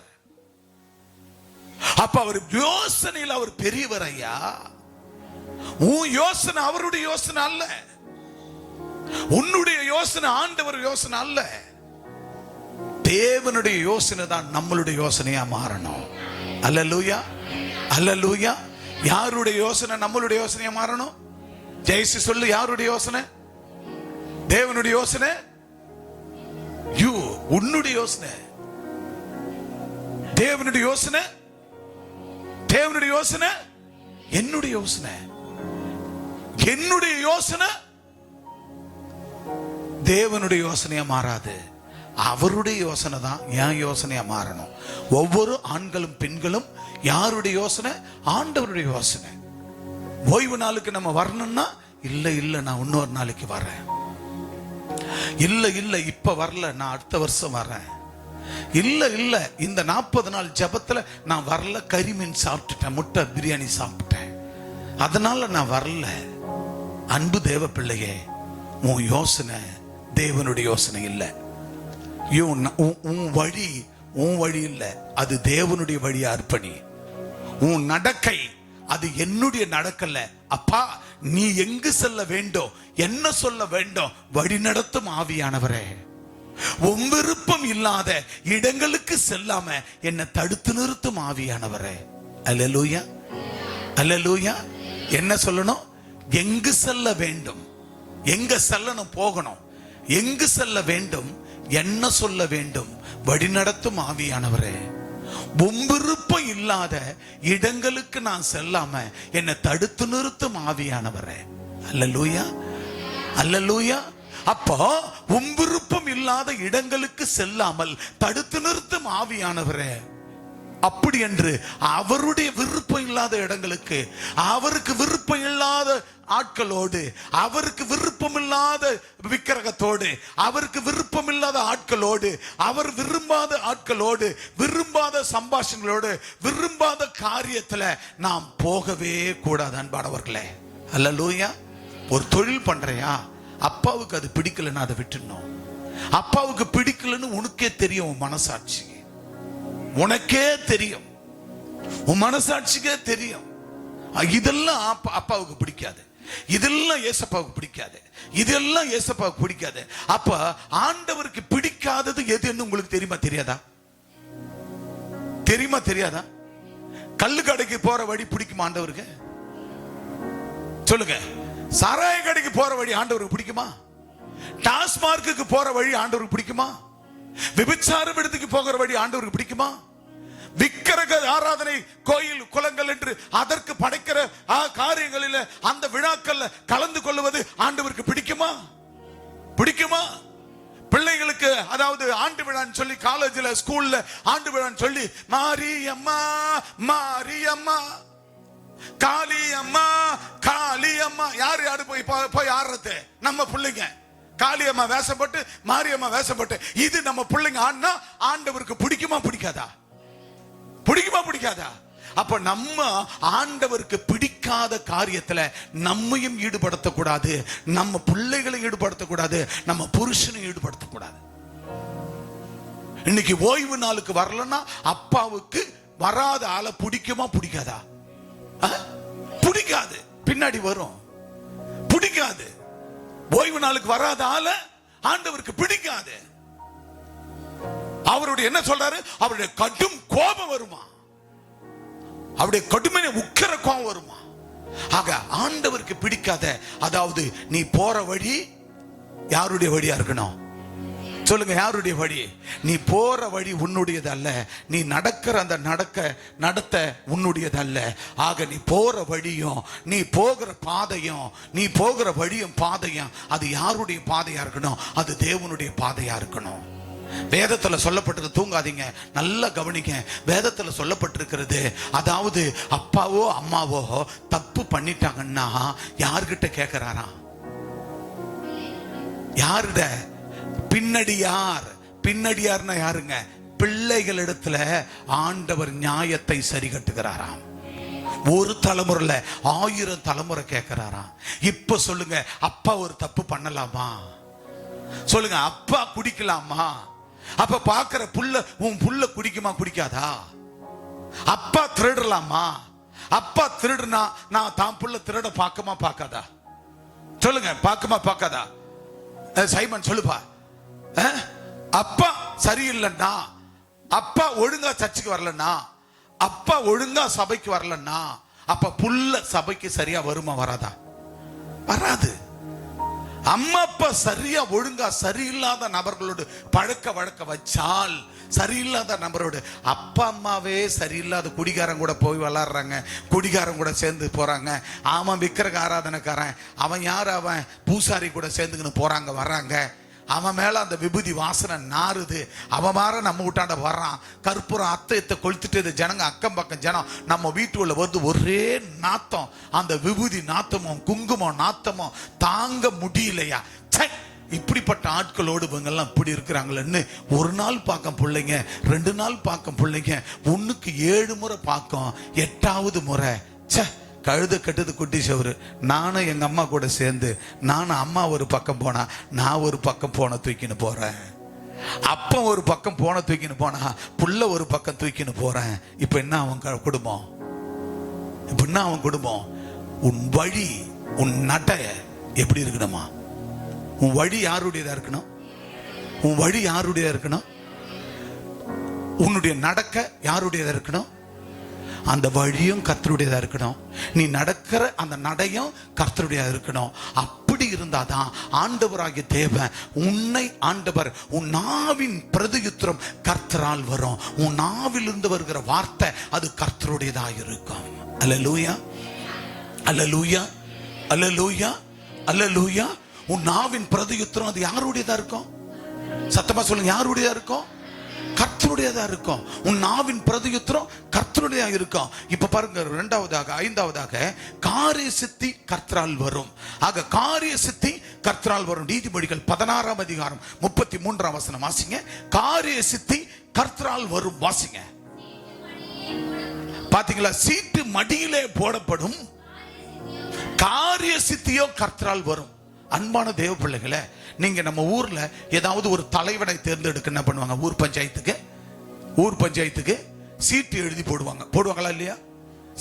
அப்ப அவர் யோசனையில் அவர் பெரியவர். ஐயா, உன் யோசனை அவருடைய யோசனை அல்ல, உன்னுடைய யோசனை ஆண்டவர் யோசனை அல்ல. தேவனுடைய யோசனை தான் நம்மளுடைய யோசனையா மாறணும். அல்லேலூயா, அல்லேலூயா. யாருடைய யோசனை நம்மளுடைய யோசனையா மாறணும்? ஜெயசி சொல்லு, யாருடைய யோசனை? தேவனுடைய யோசனை. உன்னுடைய யோசனை. தேவனுடைய யோசனை, தேவனுடைய யோசனை, என்னுடைய யோசனை. என்னுடைய யோசனை தேவனுடைய யோசனையா மாறாது, அவருடைய யோசனை தான் என் யோசனையா மாறணும். ஒவ்வொரு ஆண்களும் பெண்களும் யாருடைய யோசனை? ஆண்டவருடைய யோசனை. ஓய்வு நாளுக்கு நம்ம வரணும்னா, இல்ல இல்ல நான் இன்னொரு நாளைக்கு வரேன், இல்ல இல்ல இப்ப வரல நான் அடுத்த வருஷம் வரேன், இல்ல இல்ல இந்த 40 நாள் ஜபத்துல நான் வரல, கறிமீன் சாப்பிட்டுட்டேன், முட்டை பிரியாணி சாப்பிட்டேன், அதனால நான் வரல. அன்பு தேவ பிள்ளையே, உன் யோசனை தேவனுடைய யோசனை இல்லை. உன் வழி உன் வழி இல்லை, அது தேவனுடைய வழியா அர்ப்பணி. உன் நடக்கை அது என்னுடைய நடக்கல. அப்பா, நீ எங்கு செல்ல வேண்டும், என்ன சொல்ல வேண்டும், வழி நடத்தும் ஆவியானவரே, உன் விருப்பம் இல்லாத இடங்களுக்கு செல்லாம என்னை தடுத்து நிறுத்தும் ஆவியானவரே. அல்லேலூயா, அல்லேலூயா. என்ன சொல்லணும்? எங்கு செல்ல வேண்டும், எங்க செல்லணும், போகணும், எங்கு செல்ல வேண்டும், என்ன சொல்ல வேண்டும், வழிநடத்தும் ஆவியானவரே, விருப்பம் இல்லாத இடங்களுக்கு நான் செல்லாம என்னை தடுத்து நிறுத்தும் ஆவியானவரே. அல்லேலூயா, அல்லேலூயா. அப்போ விருப்பம் இல்லாத இடங்களுக்கு செல்லாமல் தடுத்து நிறுத்தும் ஆவியானவரே. அப்படி என்று அவருடைய விருப்பம் இல்லாத இடங்களுக்கு, அவருக்கு விருப்பம் இல்லாத ஆட்களோடு, அவருக்கு விருப்பம் இல்லாத விக்கிரகத்தோடு, அவருக்கு விருப்பம் இல்லாத ஆட்களோடு, அவர் விரும்பாத ஆட்களோடு, விரும்பாத சம்பாஷணங்களோடு, விரும்பாத காரியத்துல நாம் போகவே கூடாது. அன்பானவர்களே, அல்லேலூயா. ஒரு தொழில் பண்றியா, அப்பாவுக்கு அது பிடிக்கலன்னு அதை விட்டுடணும். அப்பாவுக்கு பிடிக்கலன்னு உனக்கே தெரியும், உன் மனசாட்சி உனக்கே தெரியும், உன் மனசாட்சிக்கே தெரியும். இதெல்லாம் அப்பாவுக்கு பிடிக்காது, இதெல்லாம் ஏசப்பாவுக்கு பிடிக்காது, இதெல்லாம் ஏசப்பாவுக்கு பிடிக்காது. அப்ப ஆண்டவருக்கு பிடிக்காதது எதுன்னு உங்களுக்கு தெரியுமா தெரியாதா? தெரியுமா தெரியாதா? கல்லு கடைக்கு போற வழி பிடிக்குமா ஆண்டவருக்கு? சொல்லுங்க. சாராய கடைக்கு போற வழி ஆண்டவருக்கு பிடிக்குமா? டாஸ்மார்க்கு போற வழி ஆண்டவருக்கு பிடிக்குமா? விபச்சாரம் இடத்துக்கு போகிற வழி ஆண்டவருக்கு பிடிக்குமா? விக்கிரக ஆராதனை, கோயில் குளங்கள் என்று அதற்கு படைக்கிற காரியங்களில், அந்த விழாக்கள்ல கலந்து கொள்வது ஆண்டவருக்கு பிடிக்குமா? பிடிக்குமா? பிள்ளைகளுக்கு அதாவது ஆண்டு விழான்னு சொல்லி காலேஜ்ல ஸ்கூல்ல ஆண்டு விழான்னு சொல்லி மாரியம்மா மாரியம்மா காளியம்மா காளியம்மா, யார் யாரு போய் ஆடுறது? நம்ம பிள்ளைங்க. காளியம்மா வேஷப்பட்டு, மாரியம்மா வேஷப்பட்டு, இது நம்ம பிள்ளைங்க ஆடினா ஆண்டவருக்கு பிடிக்குமா பிடிக்காதா? பிடிக்குமா பிடிக்காதா? அப்ப நம்ம ஆண்டவருக்கு பிடிக்காத காரியத்துல நம்மையும் ஈடுபடுத்தக்கூடாது, நம்ம பிள்ளைகளை ஈடுபடுத்தக்கூடாது, நம்ம புருஷனை ஈடுபடுத்தக்கூடாது. இன்னைக்கு ஓய்வு நாளுக்கு வரலன்னா அப்பாவுக்கு வராத ஆளை பிடிக்குமா பிடிக்காதா? பிடிக்காது, பின்னாடி வரும். பிடிக்காது. ஓய்வு நாளுக்கு வராத ஆள ஆண்டவருக்கு பிடிக்காது. அவருடைய என்ன சொல்றாரு? அவருடைய கடும் கோபம் வருமா, அவருடைய கடுமையான உக்கிர கோபம் வருமா. ஆக ஆண்டவருக்கு பிடிக்காத, அதாவது நீ போற வழி யாருடைய வழியா இருக்கணும்? சொல்லுங்க, யாருடைய வழி? நீ போற வழி உன்னுடையது அல்ல, நீ நடக்கிற அந்த நடத்த உன்னுடையது அல்ல. ஆக நீ போற வழியும், நீ போகிற பாதையும், நீ போகிற வழியும் பாதையும் அது யாருடைய பாதையா இருக்கணும்? அது தேவனுடைய பாதையா இருக்கணும். வேதத்துல சொல்லப்பட்டிருக்கு, தூங்காதீங்க, நல்லா கவனிங்க. வேதத்துல சொல்லப்பட்டிருக்கிறது, அதாவது அப்பாவோ அம்மாவோ தப்பு பண்ணிட்டாங்கன்னா யார்கிட்ட கேட்கிறாராம்? யாருட? பின்னடியார். பின்னடியார்னா யாருங்க? பிள்ளைகளிடத்துல ஆண்டவர் நியாயத்தை சரி கட்டுகிறாராம். ஒரு தலைமுறையில 1000 தலைமுறை கேட்கிறாராம். இப்ப சொல்லுங்க, அப்பா ஒரு தப்பு பண்ணலாமா? சொல்லுங்க, அப்பா குடிக்கலாமா? அப்ப பாக்குற புள்ள, உன் புள்ள குடிக்குமா குடிக்காதா? அப்பா திருடலாமா? அப்பா திருடுனா நான் தான் புள்ள திருட பார்க்கமா பார்க்காதா? சொல்லுங்க, பார்க்கமா பார்க்காதா? சைமன் சொல்லுப்பா. அப்பா சரியில்லைன்னா, அப்பா ஒழுங்கா சர்ச்சுக்கு வரலன்னா, அப்பா ஒழுங்கா சபைக்கு வரலன்னா, அப்ப புள்ள சபைக்கு சரியா வருமா வராதா? வராது. அம்மா அப்பா சரியா ஒழுங்கா சரியில்லாத நபர்களோடு பழக்க வழக்க வச்சால், சரியில்லாத நபரோடு, அப்பா அம்மாவே சரியில்லாத குடிகாரன் கூட போய் விளாடுறாங்க, குடிகாரன் கூட சேர்ந்து போறாங்க, அவன் விக்கிரக ஆராதனைக்காரன், அவன் யார், அவன் பூசாரி கூட சேர்ந்துக்கின்னு போறாங்க வர்றாங்க, அவன் மேல அந்த விபூதி வாசனை நாறுது, அவன் மாற நம்ம வீட்டாண்ட வர்றான், கற்பூரம் அத்தையத்தை கொளுத்துட்டு இந்த ஜனங்க அக்கம் பக்கம் ஜனம் நம்ம வீட்டுக்குள்ள வருது, ஒரே நாத்தம், அந்த விபூதி நாத்தமும் குங்குமம் நாத்தமும் தாங்க முடியலையா? இப்படிப்பட்ட ஆட்களோடு இவங்கெல்லாம் இப்படி இருக்கிறாங்களேன்னு ஒரு நாள் பார்க்க பிள்ளைங்க, 2 நாள் பார்க்க பிள்ளைங்க, 1க்கு 7 முறை பார்க்கும், 8வது முறை கழுத கட்டுது குட்டி சவரு. நானும் எங்க அம்மா கூட சேர்ந்து, நானும் அம்மா ஒரு பக்கம் போனா, நான் ஒரு பக்கம் போன தூக்கின்னு போறேன், அப்பா ஒரு பக்கம் போன தூக்கின்னு போனா, புள்ள ஒரு பக்கம் தூக்கின்னு போறேன். இப்ப என்ன அவன் குடும்பம்? இப்ப என்ன அவன் குடும்பம்? உன் வழி, உன் நடை எப்படி இருக்கணுமா? உன் வழி யாருடையதா இருக்கணும்? உன் வழி யாருடையதா இருக்கணும்? உன்னுடைய நடக்க யாருடையதா இருக்கணும்? அந்த வழியும் கர்த்தருடையதா இருக்கணும். நீ நடக்கிற அந்த நடையும் கர்த்தருடையதா இருக்கணும். அப்படி இருந்தாதான் ஆண்டவராகிய தேவன் உன்னை, ஆண்டவர் உன் நாவின் பிரதியுத்தரம் கர்த்தரால் வரும். உன் நாவில் இருந்து வருகிற வார்த்தை அது கர்த்தருடையதா இருக்கும். அல்லேலூயா, அல்லேலூயா, அல்லேலூயா, அல்லேலூயா. உன் நாவின் பிரதியுத்தரம் அது யாருடையதா இருக்கும்? சத்தமா சொல்லுங்க, யாருடையதா இருக்கும்? கர்த்தருடையதா இருக்கும். உன் நாவின் பிரதியுத்தரம் கர்த்தருடையதா இருக்கும். இப்ப பாருங்க, 2வதாக 5வதாக காரிய சித்தி கர்த்தரால் வரும். ஆக காரிய சித்தி கர்த்தரால் வரும். நீதிமொழிகள் 16ஆம் அதிகாரம் 33ஆம் வசனம் வாசிங்க. காரிய சித்தி கர்த்தரால் வரும். வாசிங்க. பாத்தீங்களா? சீட்டு மடியிலே போடப்படும், காரிய சித்தியோ கர்த்தரால் வரும். அன்பான தேவ பிள்ளைகளே, நீங்க நம்ம ஊர்ல ஏதாவது ஒரு தலைவனை தேர்ந்தெடுக்க என்ன பண்ணுவாங்க? ஊர் பஞ்சாயத்துக்கு சீட்டு எழுதி போடுவாங்களா இல்லையா?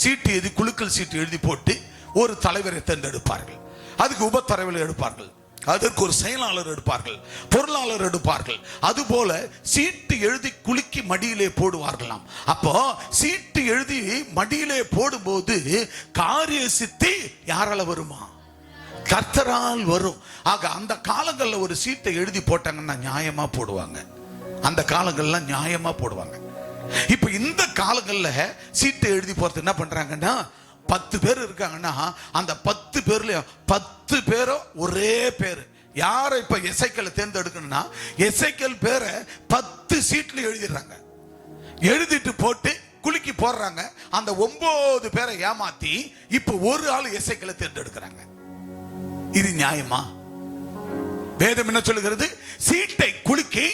சீட்டு எழுதி, குழுக்கள் சீட்டு எழுதி போட்டு ஒரு தலைவரை தேர்ந்தெடுப்பார்கள். அதுக்கு உபத்தலைவர் எடுப்பார்கள், அதற்கு ஒரு செயலாளர் எடுப்பார்கள், பொருளாளர் எடுப்பார்கள். அதுபோல சீட்டு எழுதி குலுக்கி மடியிலே போடுவார்களாம். அப்போ சீட்டு எழுதி மடியிலே போடும்போது காரிய சித்தி யாரால வருமா? கர்த்தரால் வரும். ஆக அந்த காலங்கள்ல ஒரு சீட்டை எழுதி போட்டாங்கன்னா நியாயமா போடுவாங்க. அந்த காலங்கள்ல நியாயமா போடுவாங்க. இப்ப இந்த காலங்கள்ல சீட்டை எழுதி போறது என்ன பண்றாங்கன்னா, 10 பேர் இருக்காங்கன்னா அந்த 10 பேர்ல 10 பேரும் ஒரே பேரு. யாரை இப்ப எசேக்கியேலை தேர்ந்தெடுக்கணும்னா, எசேக்கியேல் பேரை 10 சீட்ல எழுதிடுறாங்க. எழுதிட்டு போட்டு குலுக்கி போடுறாங்க. அந்த 9 பேரை ஏமாத்தி இப்ப ஒரு ஆள் எசேக்கியேலை தேர்ந்தெடுக்கிறாங்க. இது நியாயமா? வேதம் என்ன சொல்லுகிறது? சீட்டை குலுக்கி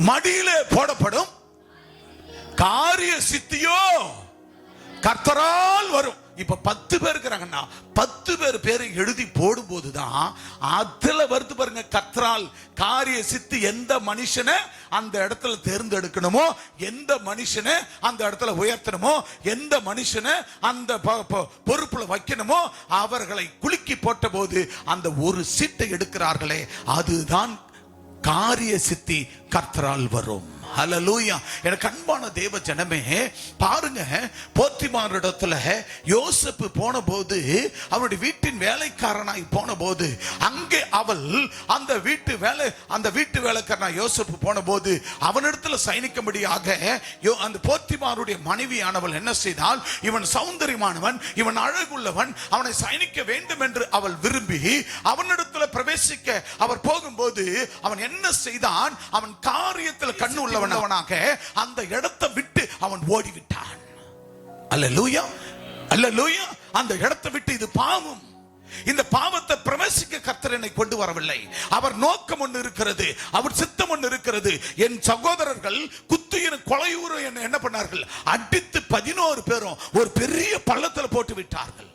மடியிலே போடப்படும், காரிய சித்தியோ கர்த்தரால் வரும். இப்ப 10 பேர் இருக்கிறாங்கன்னா 10 பேரை எழுதி போடும் போதுதான் அதுல வருது பாருங்க, கர்த்தரால் காரிய சித்தி. எந்த மனுஷனை அந்த இடத்துல தேர்ந்தெடுக்கணுமோ, எந்த மனுஷனை அந்த இடத்துல உயர்த்தணுமோ, எந்த மனுஷனை அந்த பொறுப்புல வைக்கணுமோ, அவர்களை குலுக்கி போட்ட போது அந்த ஒரு சீட்டை எடுக்கிறார்களே, அதுதான் காரிய சித்தி கர்த்தரால் வரும். ஹல்லேலூயா. எனக்கு அன்பான தேவ ஜனமே, பாருங்க, போத்திமாரிடத்துல யோசேப்பு போன போது, அவருடைய வீட்டின் வேலைக்காரனாய் போன போது, அங்கே அவள் அந்த வீட்டு வேலைக்காரனாய் யோசேப்பு போன போது அவனிடத்துல சயனிக்கும்படியாக அந்த போத்திமாருடைய மனைவியானவள் என்ன செய்தால், இவன் சௌந்தரியமானவன், இவன் அழகுள்ளவன், அவனை சயனிக்க வேண்டும் என்று அவள் விரும்பி அவனிடத்துல பிரவேசிக்க அவர் போகும்போது அவன் என்ன செய்தான்? அவன் காரியத்தில் கண்ணு உள்ளவனாக அந்த இடத்தை விட்டு அவன் ஓடிவிட்டான். அல்லேலூயா, அல்லேலூயா. அந்த இடத்தை விட்டு, இது பாவம், இந்த பாவத்தை பிரவேசிக்க கர்த்தர் என்னை கொண்டு வரவில்லை. அவர் நோக்கம் ஒன்று இருக்கிறது, அவர் சித்தம் ஒன்று இருக்கிறது. என் சகோதரர்கள் குத்துயின கொலையூர என்ன பண்ணார்கள்? அடித்து 11 பேரும் ஒரு பெரிய பள்ளத்தில் போட்டு விட்டார்கள்.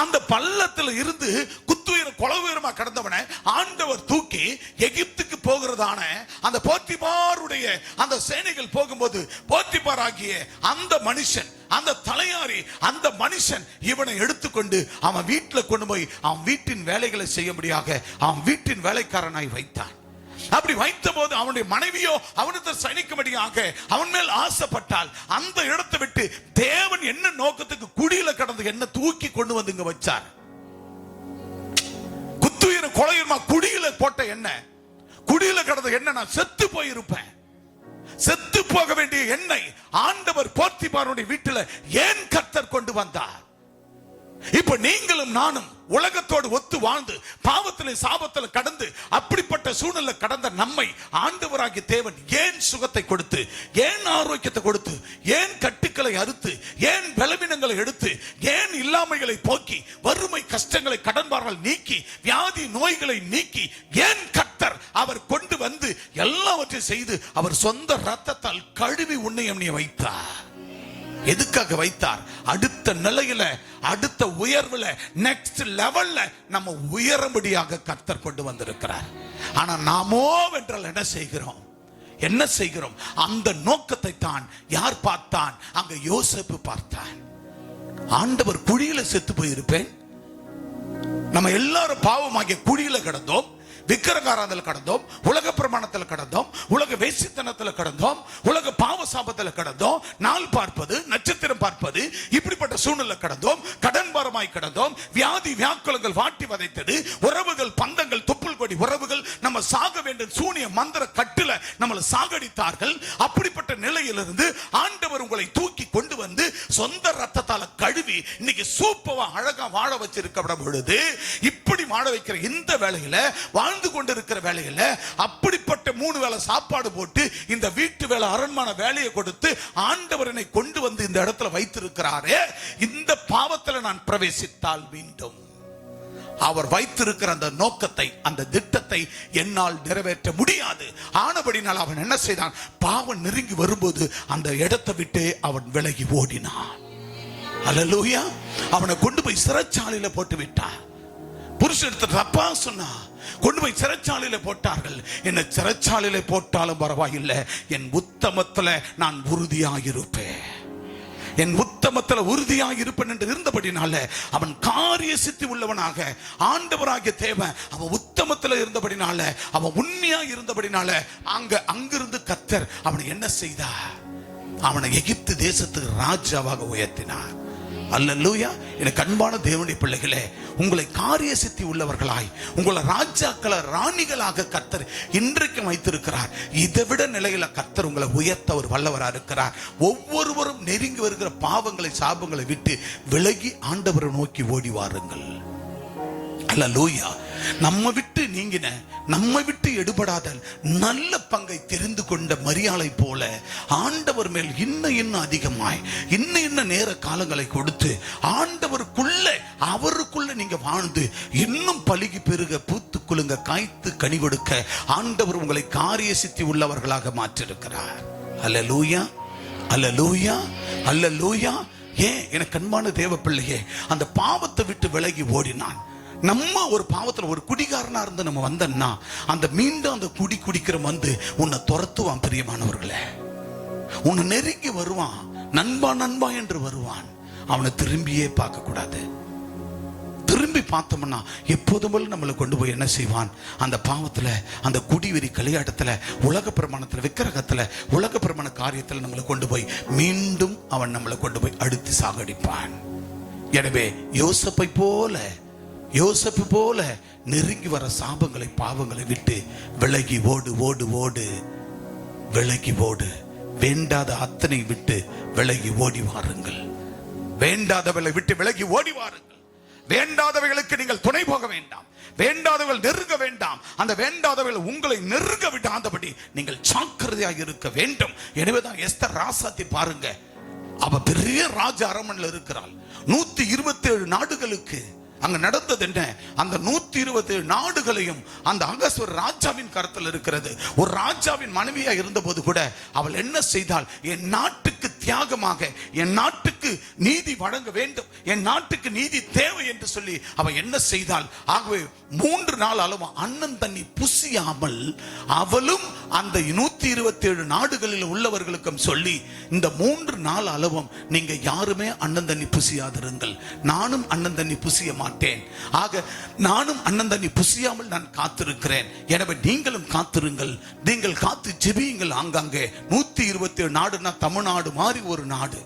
அந்த பள்ளத்தில் இருந்து குத்துயிர கொலையுயரமா கடந்தவனை ஆண்டவர் தூக்கி எகிப்துக்கு போகிறதான அந்த போத்திபாருடைய அந்த சேனைகள் போகும்போது போத்திபார் ஆகிய அந்த மனுஷன், அந்த தலையாரி, அந்த மனுஷன் இவனை எடுத்துக்கொண்டு அவன் வீட்டில் கொண்டு போய் அவன் வீட்டின் வேலைகளை செய்யும்படியாக அவன் வீட்டின் வேலைக்காரனாய் வைத்தான். அப்படி வைத்த போது அவனுடைய மனைவியோ அவனுக்கு சனிக்கும்படியாக அவன் மேல் ஆசைப்பட்டால் அந்த இடத்தை விட்டு தேவன் என்ன நோக்கத்துக்கு குடியில கடந்து என்ன தூக்கி கொண்டு வந்து இங்க வச்சார். குத்துயிர கொலையுமா குடியில போட்ட என்ன, குடியில கடந்த என்ன, நான் செத்து போயிருப்பேன். செத்து போக வேண்டிய என்னை ஆண்டவர் போத்திபாருடைய வீட்டில் ஏன் கர்த்தர் கொண்டு வந்தார்? இப்ப நீங்களும் நானும் உலகத்தோடு ஒத்து வாழ்ந்து பாவத்திலே சாபத்திலே கடந்து அப்படிப்பட்ட சூழ்நிலை கடந்த நம்மை ஆண்டவராகிய தேவன் ஏன் சுகத்தை கொடுத்து, ஏன் ஆரோக்கியத்தை கொடுத்து, ஏன் கட்டுக்களை அறுத்து, ஏன் பலவீனங்களை எடுத்து, ஏன் இல்லாமைகளை போக்கி, வறுமை கஷ்டங்களை கடன்பார்கள் நீக்கி, வியாதி நோய்களை நீக்கி, ஏன் கர்த்தர் அவர் கொண்டு வந்து எல்லாவற்றையும் செய்து அவர் சொந்த ரத்தத்தால் கழுவி உன்னை வைத்தார்? எதுக்காக வைத்தார்? அடுத்த நிலையில, அடுத்த உயர்வுல, நெக்ஸ்ட் லெவல்ல நம்ம உயரும்படியாக கர்த்தர் கொண்டு வந்திருக்கிறார். ஆனா நாமோ வென்றால் என்ன செய்கிறோம்? என்ன செய்கிறோம்? அந்த நோக்கத்தை தான் யார் பார்த்தான்? அங்க யோசேப்பு பார்த்தான். ஆண்டவர் குழியில செத்து போயிருப்பேன், நம்ம எல்லாரும் பாவமாகிய குழியில கிடந்தோம், விக்கிரகாராதல கடந்தோம், உலக பிரமாணத்தில் கடந்தோம், உலக வேசித்தனத்தில் கடந்தோம், உலக பாவ சாபத்தில் கடந்தோம், நாள் பார்ப்பது, நட்சத்திரம் பார்ப்பது, இப்படிப்பட்ட சூழ்நிலை கடந்தோம், கடன் பாரமாய் கடந்தோம், வியாதி வியாக்குலங்கள் வாட்டி வதைத்தது, உறவுகள் பந்தங்கள் துப்புள் கொடி உறவுகள் நம்ம சாக வேண்டும் சூனிய மந்திர கட்டுல நம்மளை சாகடித்தார்கள். அப்படிப்பட்ட நிலையிலிருந்து ஆண்டவர் உங்களை தூக்கி கொண்டு வந்து சொந்த ரத்தத்தால கழுவி இன்னைக்கு சூப்பரா அழகா வாழ வச்சிருக்க பொழுது, இப்படி வாழ வைக்கிற இந்த வேளையில, வாழ்ந்து கொண்டிருக்கிற வேலையில அப்படிப்பட்ட 3 வேளை சாப்பாடு போட்டு இந்த வீட்டு வேலை அரண்மான வேலையை கொடுத்து ஆண்டவர் என்னை கொண்டு வந்து இந்த இடத்துல வைத்திருக்கிறாரே, இந்த பாவத்தில் நான் பிரவேசித்தால் மீண்டும் அவர் வைத்திருக்கிற அந்த நோக்கத்தை, அந்த திட்டத்தை என்னால் நிறைவேற்ற முடியாது. ஆனபடினால் அவன் என்ன செய்தான்? பாவம் நெருங்கி வரும்போது அந்த இடத்தை விட்டு அவன் விலகி ஓடினான். அல்லேலூயா. அவனை கொண்டு போய் சிறைச்சாலையில போட்டு விட்டார். புருஷன் தப்பா சொன்னா கொண்டு போய் சிறைச்சாலையில போட்டார்கள். என்ன சிறைச்சாலையில போட்டாலும் பரவாயில்லை, என் உத்தமத்துல நான் உறுதியாயிருப்பேன், என் உத்தமத்துல உறுதியாயிருப்பேன் என்று இருந்தபடினால அவன் காரிய சித்தி உள்ளவனாக ஆண்டவராகிய தேவன் அவன் உத்தமத்துல இருந்தபடினால, அவன் உண்மையா இருந்தபடினால அங்கிருந்து கர்த்தர் அவனை என்ன செய்தார்? அவனை எகிப்து தேசத்துக்கு ராஜாவாக உயர்த்தினார். அல்லேலூயா. எனக்கு அன்பான தேவனுடைய பிள்ளைகளே, உங்களை காரிய சித்தி உள்ளவர்களாய், உங்களை ராஜாக்கள ராணிகளாக கர்த்தர் இன்றைக்கு வைத்திருக்கிறார். இதை விட நிலையில கர்த்தர் உங்களை உயர்த்த ஒரு வல்லவரா இருக்கிறார். ஒவ்வொருவரும் நெருங்கி வருகிற பாவங்களை சாபங்களை விட்டு விலகி ஆண்டவரை நோக்கி ஓடி வாருங்கள். அல்லேலூயா. நம்ம விட்டு நீங்கின, நம்ம விட்டு எடுபடாத நல்ல பங்கை தெரிந்து கொண்ட மரியாளை போல ஆண்டவர் மேல் இன்னும் அதிகமாய் இன்னும் நேர காலங்களை கொடுத்து ஆண்டவருக்குள்ள, அவருக்குள்ள நீங்க வாழ்ந்து இன்னும் பலுகி பெருக, பூத்து குலுங்க, காய்த்து கனி கொடுக்க ஆண்டவர் உங்களை காரிய சித்தி உள்ளவர்களாக மாற்றிருக்கிறார். அல்லேலூயா, அல்லேலூயா, அல்லேலூயா. ஏன் எனக்கு அன்பான தேவ பிள்ளையே, அந்த பாவத்தை விட்டு விலகி ஓடினான். நம்ம ஒரு பாவத்துல ஒரு குடிகாரனா இருந்து நம்ம வந்தோம்னா அந்த மீண்டும் அந்த குடிக்கிற வந்து உன்னை துரத்துவான். பிரியமானவர்களே, உன்னை நெருங்கி வருவான், நண்பா நண்பா என்று வருவான். அவனை திரும்பியே பார்க்க கூடாது. திரும்பி பார்த்தோம்னா எப்போதும் போல நம்மளை கொண்டு போய் என்ன செய்வான்? அந்த பாவத்துல, அந்த குடிவெறி களியாட்டத்துல, உலக பிரமாணத்துல, விக்கிரகத்துல, உலக பிரமாண காரியத்துல நம்மளை கொண்டு போய் மீண்டும் அவன் நம்மளை கொண்டு போய் அடுத்து சாகடிப்பான். எனவே யோசேப்பு போல நெருங்கி வர சாபங்களை பாவங்களை விட்டு விலகி ஓடு, ஓடு, ஓடு, விலகி ஓடு. வேண்டாத அத்தனை விட்டு விலகி ஓடி வாருங்கள். வேண்டாதவர்களை விட்டு விலகி ஓடி வாருங்கள். வேண்டாதவைகளுக்கு நீங்கள் துணை போக வேண்டாம். வேண்டாதவர்கள் நெருங்க வேண்டாம். அந்த வேண்டாதவர்கள் உங்களை நெருங்க விடாதபடி நீங்கள் ஜாக்கிரதையாக இருக்க வேண்டும். எனவேதான் எஸ்தர் ராசாத்தி பாருங்க, அவ பெரிய ராஜ அரண்மனையில் இருக்கிறாள். 127 நாடுகளுக்கு அங்க நடந்தது என்ன? அந்த 120 நாடுகளையும் அந்த அகாஸ்வேரு ராஜாவின் கருத்தில் இருக்கிறது. ஒரு ராஜாவின் மனைவியா இருந்த போது கூட அவள் என்ன செய்தாள்? என் நாட்டுக்கு தியாகமாக, என் நாட்டுக்கு நீதி வழங்க வேண்டும், என் நாட்டுக்கு நீதி தேவை என்று சொல்லி அவள் என்ன செய்தாள்? ஆகவே 3 நாள் அளவு அண்ணன் தண்ணி புசியாமல் அவளும் அந்த 127 நாடுகளில் உள்ளவர்களுக்கும் சொல்லி, இந்த 3 நாள் அளவும் நீங்க யாருமே அண்ணன் தண்ணி புசியாதிருங்கள், நானும் அண்ணன் தண்ணி புசிய மாட்டேன். ஆக நானும் அண்ணன் தண்ணி புசியாமல் நான் காத்திருக்கிறேன். எனவே நீங்களும் காத்திருங்கள், நீங்கள் காத்து ஜெபியுங்கள். ஆங்காங்கே 127 நாடுனா தமிழ்நாடு மாதிரி ஒரு நாடு.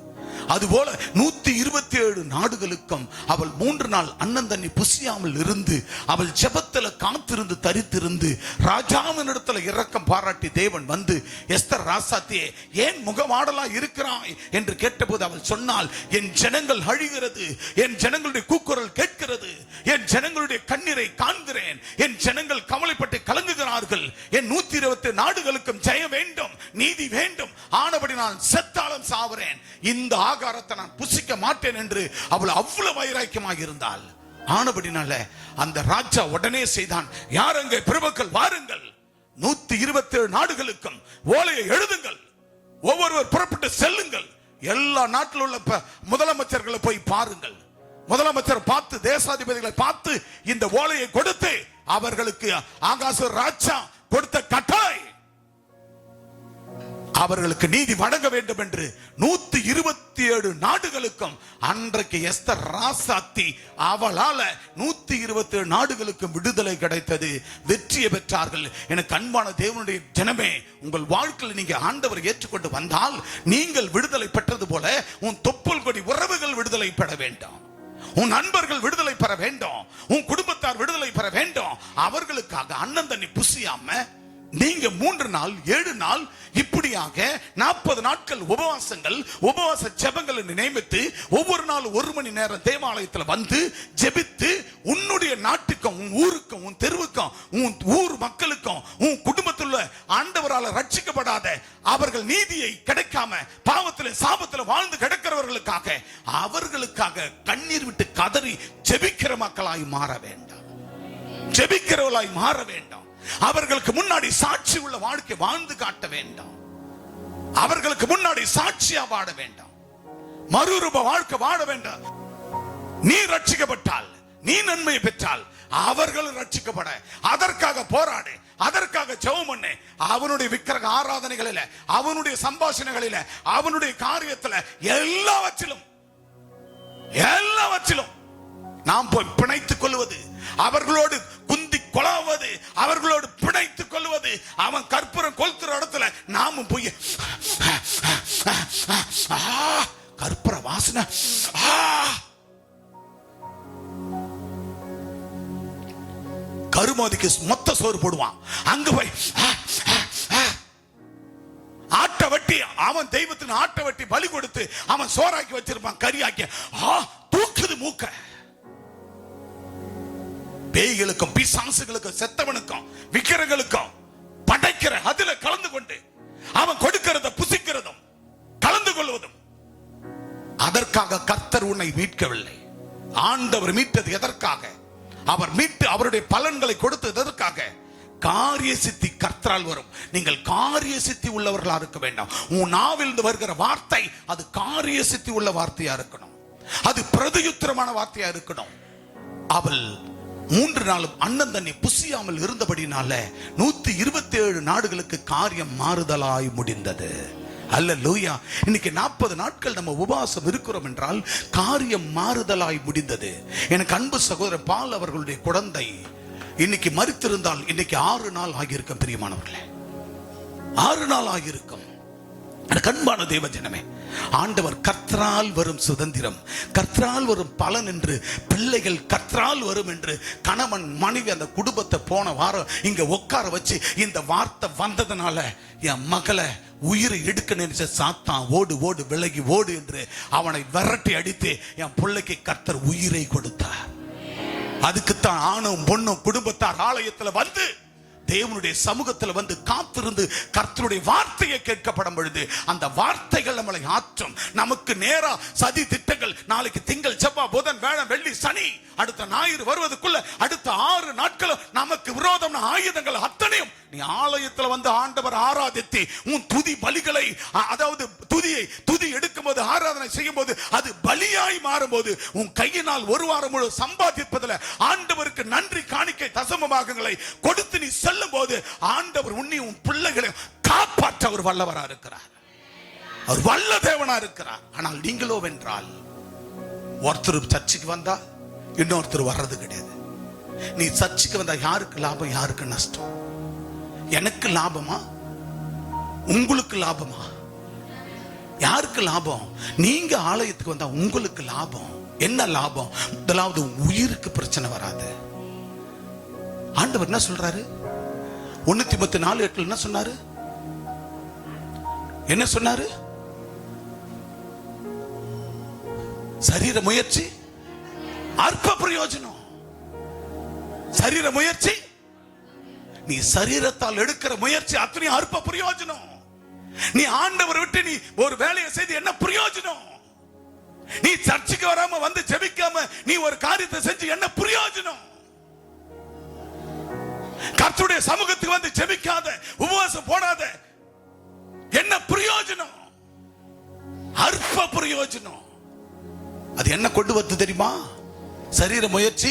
அதுபோல 127 நாடுகளுக்கும் அவள் 3 நாள் அண்ணன் தண்ணி புசியாமல் இருந்து அவள் ஜெபத்துல காத்திருந்து தரித்திருந்து ராஜாவினிடத்துல இரக்கம் பாராட்டி தேவன் வந்து, எஸ்தர் ராசாத்தியே ஏன் முகமாடலா இருக்கிறாய் என்று கேட்டபோது அவள் சொன்னாள், என் ஜனங்கள் அழுகிறது, என் ஜனங்களுடைய கூக்குரல் கேட்கிறது, என் ஜனங்களுடைய கண்ணீரை காண்கிறேன், என் ஜனங்கள் கவலைப்பட்டு கலங்குகிறார்கள், என் 120 நாடுகளுக்கும் ஜெயம் வேண்டும், நீதி வேண்டும், ஆனபடி நான் செத்தாலும் சாவுறேன், இந்த ஆகாரத்தை நான் புசிக்க மாட்டேன் என்று அவள் அவ்வளவு வைராக்கியமாக இருந்தாள். ஆனபடினால அந்த ராஜா உடனே செய்தான், யார் அங்கே பிரபுக்கள் வாருங்கள், 127 நாடுகளுக்கும் ஓலையை எழுதுங்கள், ஒவ்வொருவர் புறப்பட்டு செல்லுங்கள், எல்லா நாட்டில் உள்ள முதலமைச்சர்களை போய் பாருங்கள், முதலமைச்சர் பார்த்து தேசாதிபதிகளை பார்த்து இந்த ஓலையை கொடுத்து அவர்களுக்கு அகாஸ்வேரு ராஜா கொடுத்த கட்டளை அவர்களுக்கு நீதி வழங்க வேண்டும் என்று 127 நாடுகளுக்கும் அன்றைக்கு எஸ்தர் ராசாத்தி அவளால 127 நாடுகளுக்கும் விடுதலை கிடைத்தது, வெற்றியை பெற்றார்கள். எனக்கு அன்பான தேவனுடைய ஜனமே, உங்கள் வாழ்க்கையில் நீங்க ஆண்டவரை ஏற்றுக்கொண்டு வந்தால் நீங்கள் விடுதலை பெற்றது போல உன் தொப்புள் கொடி உறவுகள் விடுதலை பெற வேண்டும், உன் நண்பர்கள் விடுதலை பெற வேண்டும், உன் குடும்பத்தார் விடுதலை பெற வேண்டும். அவர்களுக்காக அண்ணன் தண்ணி புசியாம நீங்க 3 நாள் 7 நாள் இப்படியாக 40 நாட்கள் உபவாசங்கள், உபவாச ஜெபங்களை நியமித்து ஒவ்வொரு நாள் 1 மணி நேரம் தேவாலயத்தில் வந்து ஜெபித்து உன்னுடைய நாட்டுக்கும் உன் ஊருக்கும் உன் தெருவுக்கும் உன் ஊர் மக்களுக்கும் உன் குடும்பத்தில் உள்ள ஆண்டவரால் ரட்சிக்கப்படாத அவர்கள் நீதியை கிடைக்காம பாவத்திலே சாபத்தில் வாழ்ந்து கிடக்கிறவர்களுக்காக அவர்களுக்காக கண்ணீர் விட்டு கதறி ஜெபிக்கிற மக்களாய் மாற வேண்டாம், ஜெபிக்கிறவர்களாய் மாற வேண்டாம். அவர்களுக்கு முன்னாடி சாட்சி உள்ள வாழ்க்கை வாழ்ந்து காட்ட வேண்டாம், அவர்களுக்கு முன்னாடி சாட்சியா வாழ வேண்டாம், மறுரூப வாழ்க்கை வாழ வேண்டாம். நீ ரட்சிக்கப்பட்டால், நீ நன்மை பெற்றால் அவர்கள் ரட்சிக்கப்பட அதற்காக போராடு, அதற்காக ஜெபம் பண்ணு. அவனுடைய விக்கிரக ஆராதனைகளில, அவனுடைய சம்பாஷணைகளில, அவனுடைய காரியத்துல எல்லாவற்றிலும் நாம் போய் பிணைத்துக் கொள்வது, அவர்களோடு குந்தி கொலாவது, அவர்களோடு பிணைத்துக் கொள்வது, அவன் கற்பூரம் கொளுத்துற இடத்துல நாமும் போய் கற்பூர வாசனை, கருமாதிக்கு மொத்த சோறு போடுவான், அங்க போய் ஆட்டை வெட்டி, அவன் தெய்வத்தின் ஆட்டை வெட்டி பலி கொடுத்து அவன் சோறாக்கி வச்சிருப்பான், கரியாக்கி தூக்குது மூக்க. பேய்களுக்கும் பிசாசுகளுக்கும் செத்தவனுக்கும் விக்கிரங்களுக்கும் படைக்கிற அதுல கலந்து கொண்டு அவன் கொடுக்கிறத புசிக்கிறதும் கலந்து கொள்வதும். அதற்காக கர்த்தர் உன்னை மீட்கவில்லை. ஆண்டவர் மீட்டது எதற்காக? அவர் மீட்டு அவருடைய பலன்களை கொடுத்தது எதற்காக? காரிய சித்தி கர்த்தரால் வரும். நீங்கள் காரிய சித்தி உள்ளவர்களா இருக்க வேண்டாம். உன் நாவிலிருந்து வருகிற வார்த்தை அது காரிய சித்தி உள்ள வார்த்தையா இருக்கணும், அது பிரதியுத்தரமான வார்த்தையா இருக்கணும். அவள் 3 நாளும் அண்ணன் தண்ணி புசியாமல் இருந்தபடினால 127 நாடுகளுக்கு காரியம் மாறுதலாய் முடிந்தது. அல்லேலூயா. இன்னைக்கு 40 நாட்கள் நம்ம உபவாசம் இருக்கிறோம் என்றால் காரியம் மாறுதலாய் முடிந்தது. எனக்கு அன்பு சகோதரர் பால் அவர்களுடைய குழந்தை இன்னைக்கு மரித்திருந்தால் இன்னைக்கு 6 நாள் ஆகியிருக்கும். பிரியமானவர்களே, 6 நாள் ஆகியிருக்கும். அன்பான தேவ ஜனமே, ஆண்டவர் கர்த்தரால் வரும் சுதந்திரம், கர்த்தரால் வரும் பலன் என்று, பிள்ளைகள் கர்த்தரால் வரும் என்று கணவன் மனைவி அந்த குடும்பத்தை போன வாரம் இங்க உட்கார வச்சு இந்த வார்த்தை வந்ததுனால என் மகளை உயிரை எடுக்க நினைச்ச சாத்தான் ஓடு ஓடு விலகி ஓடு என்று அவனை விரட்டி அடித்து என் பிள்ளைக்கு கர்த்தர் உயிரை கொடுத்தார். அதுக்குத்தான் ஆணும் பொண்ணும் குடும்பத்தார் ஆலயத்துல வந்து தேவனுடைய சமூகத்தில் வந்து காத்திருந்து கர்த்தருடைய வார்த்தையை கேட்கப்படும் பொழுது அந்த வார்த்தைகள் நம்மளை ஆற்றும். நமக்கு நேரா சதி திட்டங்கள், நாளைக்கு திங்கள் திங்கள் செவ்வாய் புதன் வியாழன் வெள்ளி சனி, அடுத்த ஞாயிறு வருவதற்குள்ள அடுத்த 6 நாட்களும் நமக்கு விரோதம் ஆயுதங்கள் அத்தனையும் நீ ஆலயத்தில் வந்து ஆண்டவர் ஆராதித்து உன் துதி பலிகளை, அதாவது துதி எடுக்கும் போது, ஆராதனை செய்யும் போது அது பலியாய் மாறும்போது உன் கையினால் ஒரு வாரம் முழு சம்பாதிப்பதில் ஆண்டவருக்கு நன்றி காணிக்கை தசமபாகங்களை கொடுத்து நீ செல்லும் போது ஆண்டவர் உன்னை உன் பிள்ளைகளை காப்பாற்ற அவர் வல்லவரா இருக்கிறார். அவர் வல்ல தேவனா இருக்கிறார். ஆனால் நீங்களோ வென்றால் ஒருத்தர் சர்ச்சுக்கு வந்தா இன்னொருத்தர் வர்றது கிடையாது. நீ சர்ச்சுக்கு வந்தா யாருக்கு லாபம், யாருக்கு நஷ்டம்? எனக்கு லாபமா, உங்களுக்கு லாபமா? யாருக்கு லாபம்? நீங்க ஆலயத்துக்கு வந்தா உங்களுக்கு லாபம். என்ன லாபம்? முதலாவது உயிருக்கு பிரச்சனை வராது. ஆண்டவர் என்ன சொல்றாரு? 1 தீமோத்தேயு 4:8 என்ன சொன்னாரு? என்ன சொன்னாரு? சரீர முயற்சி அற்ப பிரயோஜனம். சரீர முயற்சி, நீ சரீரத்தால் எடுக்கிற முயற்சி அத்தனை அற்ப பிரயோஜனம். நீ ஆண்டவர் விட்டு நீ ஒரு வேலையை செய்து என்ன பிரயோஜனம்? நீ சர்ச்சுக்கு வராம வந்து ஜெபிக்காம நீ ஒரு காரியத்தை செஞ்சு என்ன பிரயோஜனம்? கர்த்தருடைய சமூகத்துக்கு வந்து ஜெபிக்காத, உபவாசம் போடாத என்ன பிரயோஜனம்? அற்ப பிரயோஜனம். அது என்ன கொண்டு வந்து தெரியுமா? சரீர முயற்சி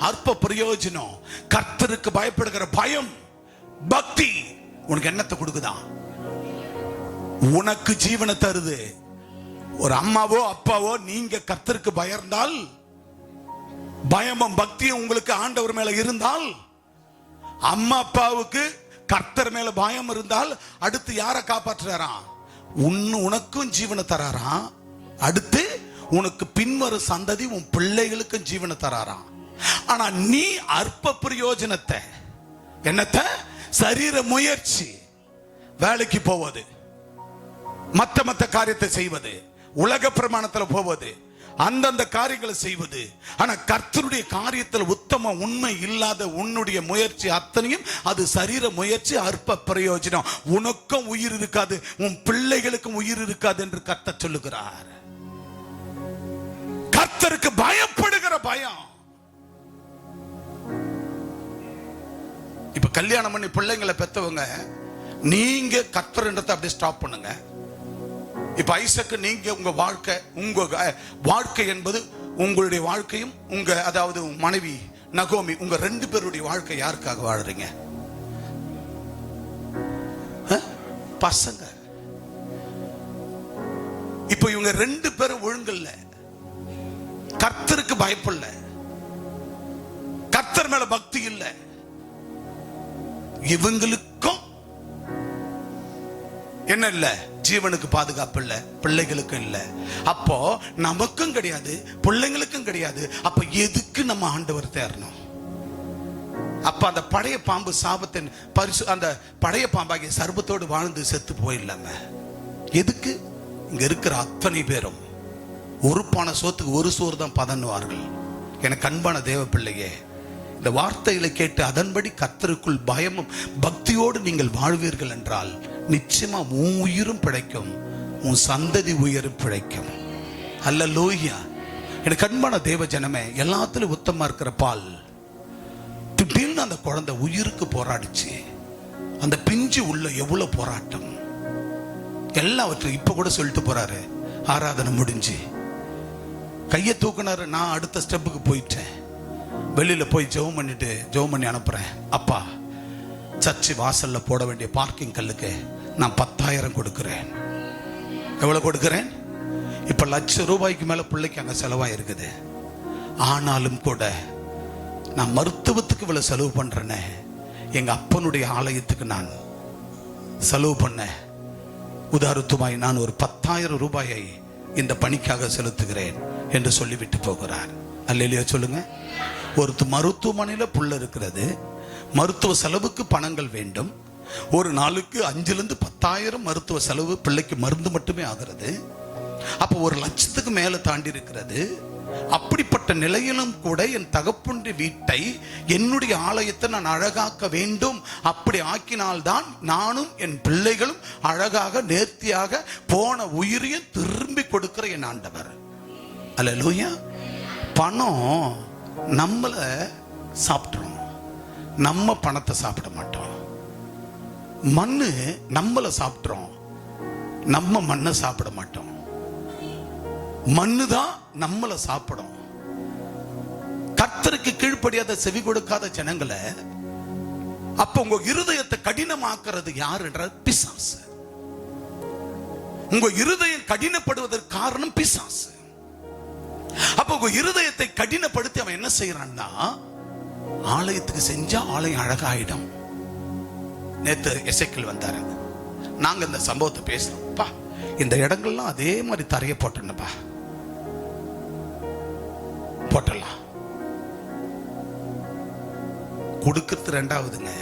அற்ப பிரயோஜனம். கர்த்தருக்கு பயப்படுகிற பயம், பக்தி உனக்கு என்னத்தை கொடுக்குதா? உனக்கு ஜீவனை தருது. ஒரு அம்மாவோ அப்பாவோ நீங்க கர்த்தருக்கு பயந்தால், பயமும் பக்தியும் உங்களுக்கு ஆண்டவர் மேல இருந்தால், அம்மா அப்பாவுக்கு கர்த்தர் மேல பயம் இருந்தால் அடுத்து யாரை காப்பாற்றுறாராம்? உனக்கும் ஜீவனை தராராம். அடுத்து உனக்கு பின்வரும் சந்ததி உன் பிள்ளைகளுக்கும் ஜீவனை தராராம். ஆனா நீ அற்ப பிரயோஜனத்தை, என்னத்த? சரீர முயற்சி, வேலைக்கு போவது, மத்த காரியத்தை செய்வது, உலக பிரமாணத்தில் போவது, அந்தந்த காரியங்களை செய்வது. ஆனா கர்த்தருடைய காரியத்தில் உத்தம உண்மை இல்லாத உன்னுடைய முயற்சி அத்தனையும் அது சரீர முயற்சி, அற்ப பிரயோஜனம். உனக்கும் உயிர் இருக்காது, உன் பிள்ளைகளுக்கும் உயிர் இருக்காது என்று கர்த்தர் சொல்லுகிறார். கர்த்தருக்கு பயப்படுகிற பயம். இப்ப கல்யாணம் பண்ணி பிள்ளைங்களை பெற்றவங்க நீங்க கர்த்தர்ன்றதை அப்படியே ஸ்டாப் பண்ணுங்க. இப்ப ஐசக்கு நீங்க உங்க வாழ்க்கை என்பது உங்களுடைய வாழ்க்கையும் உங்க, அதாவது மனைவி நகோமி, உங்க 2 பேருடைய வாழ்க்கை யாருக்காக வாழுறீங்க? பசங்க. இப்ப இவங்க 2 பேரும் ஒழுங்கல்ல, கர்த்தருக்கு பயப்படல, கர்த்தர் மேல பக்தி இல்ல. இவங்களுக்கும் என்ன இல்ல? ஜீவனுக்கு பாதுகாப்பு இல்ல, பிள்ளைகளுக்கும் இல்ல. அப்போ நமக்கும் கிடையாது, பிள்ளைங்களுக்கும் கிடையாது. அப்ப எதுக்கு நம்ம ஆண்டவர் தேரணும்? அப்ப அந்த பழைய பாம்பு சாபத்தின் அந்த பழைய பாம்பாகிய சர்பத்தோடு வாழ்ந்து செத்து போயிடலாம எதுக்கு? இங்க இருக்கிற அத்தனை பேரும் ஒரு பானை சோத்துக்கு ஒரு சோறு தான் பதன்னுவார்கள். எனக்கு அன்பான தேவ பிள்ளையே, இந்த வார்த்தைகளை கேட்டு அதன்படி கர்த்தருக்குள் பயமும் பக்தியோடு நீங்கள் வாழ்வீர்கள் என்றால் நிச்சயமா உன் உயிரும் பிழைக்கும், உன் சந்ததி உயிரும் பிழைக்கும். அல்லேலூயா. எனக்கு அன்பான தேவ ஜனமே, எல்லாத்திலும் உத்தமா இருக்கிற பால் திடீர்னு அந்த குழந்தை உயிருக்கு போராடிச்சு. அந்த பிஞ்சு உள்ள எவ்வளவு போராட்டம். எல்லாவற்றையும் இப்ப கூட சொல்லிட்டு போறாரு. ஆராதனை முடிஞ்சு கையை தூக்குனாரு. நான் அடுத்த ஸ்டெப்புக்கு போயிட்டேன். வெளியில போய் ஜெபம் பண்ணி அனுப்புறேன். அப்பா, சர்ச்சு வாசல்ல போட வேண்டிய பார்க்கிங் கல்லுக்கு நான் 10,000 கொடுக்கிறேன். எவ்வளவு கொடுக்கிறேன்? இப்ப ₹1,00,000 மேல பிள்ளைக்கு அங்க செலவா இருக்குது. ஆனாலும் கூட நான் மருத்துவத்துக்கு இவ்வளவு செலவு பண்றேன்னு எங்க அப்பனுடைய ஆலயத்துக்கு நான் செலவு பண்ண உதாரணத்துமாய் நான் ஒரு ₹10,000 இந்த பணிக்காக செலுத்துகிறேன் என்று சொல்லிவிட்டு போகிறார். அல்லேலூயா சொல்லுங்க. ஒரு மருத்துவமனையில புள்ள இருக்கிறது, மருத்துவ செலவுக்கு பணங்கள் வேண்டும். ஒரு நாளுக்கு 5,000 to 10,000 மருத்துவ செலவு, பிள்ளைக்கு மருந்து மட்டுமே ஆகிறது. அப்போ 1,00,000க்கு மேல தாண்டி இருக்கிறது. அப்படிப்பட்ட நிலையிலும் கூட என் தகப்பனுடைய வீட்டை, என்னுடைய ஆலயத்தை நான் அழகாக்க வேண்டும். அப்படி ஆக்கினால்தான் நானும் என் பிள்ளைகளும் அழகாக நேர்த்தியாக போன உயிரையும் திரும்பி கொடுக்கிற என் ஆண்டவர். அல்லேலூயா. பணம் நம்மள சாப்பிட்றோம், நம்ம பணத்தை சாப்பிட மாட்டோம். மண்ணு நம்மள சாப்பிட்றோம், நம்ம மண்ணை சாப்பிட மாட்டோம். மண்ணு தான் நம்மள சாப்பிடும். கர்த்தருக்கு கீழ்ப்படியாத செவி கொடுக்காத ஜனங்களை அப்ப உங்க இருதயத்தை கடினமாக்குறது யாருன்ற பிசாசு. உங்க இருதயம் கடினப்படுவதற்கு காரணம் பிசாசு. அப்ப உங்க இருதயத்தை கடினப்படுத்தி அவன் என்ன செய்யறான்னா, ஆலயத்துக்கு செஞ்சா ஆலயம் அழகாயிடும். நேத்து எசேக்கியேல் வந்தாரு, நாங்க இந்த சம்பவத்தை பேசுறோம்ப்பா, இந்த இடங்கள்லாம் அதே மாதிரி தரைய போட்டோம்ப்பா, போட்டலாம். கொடுக்கிறது ரெண்டாவதுங்க,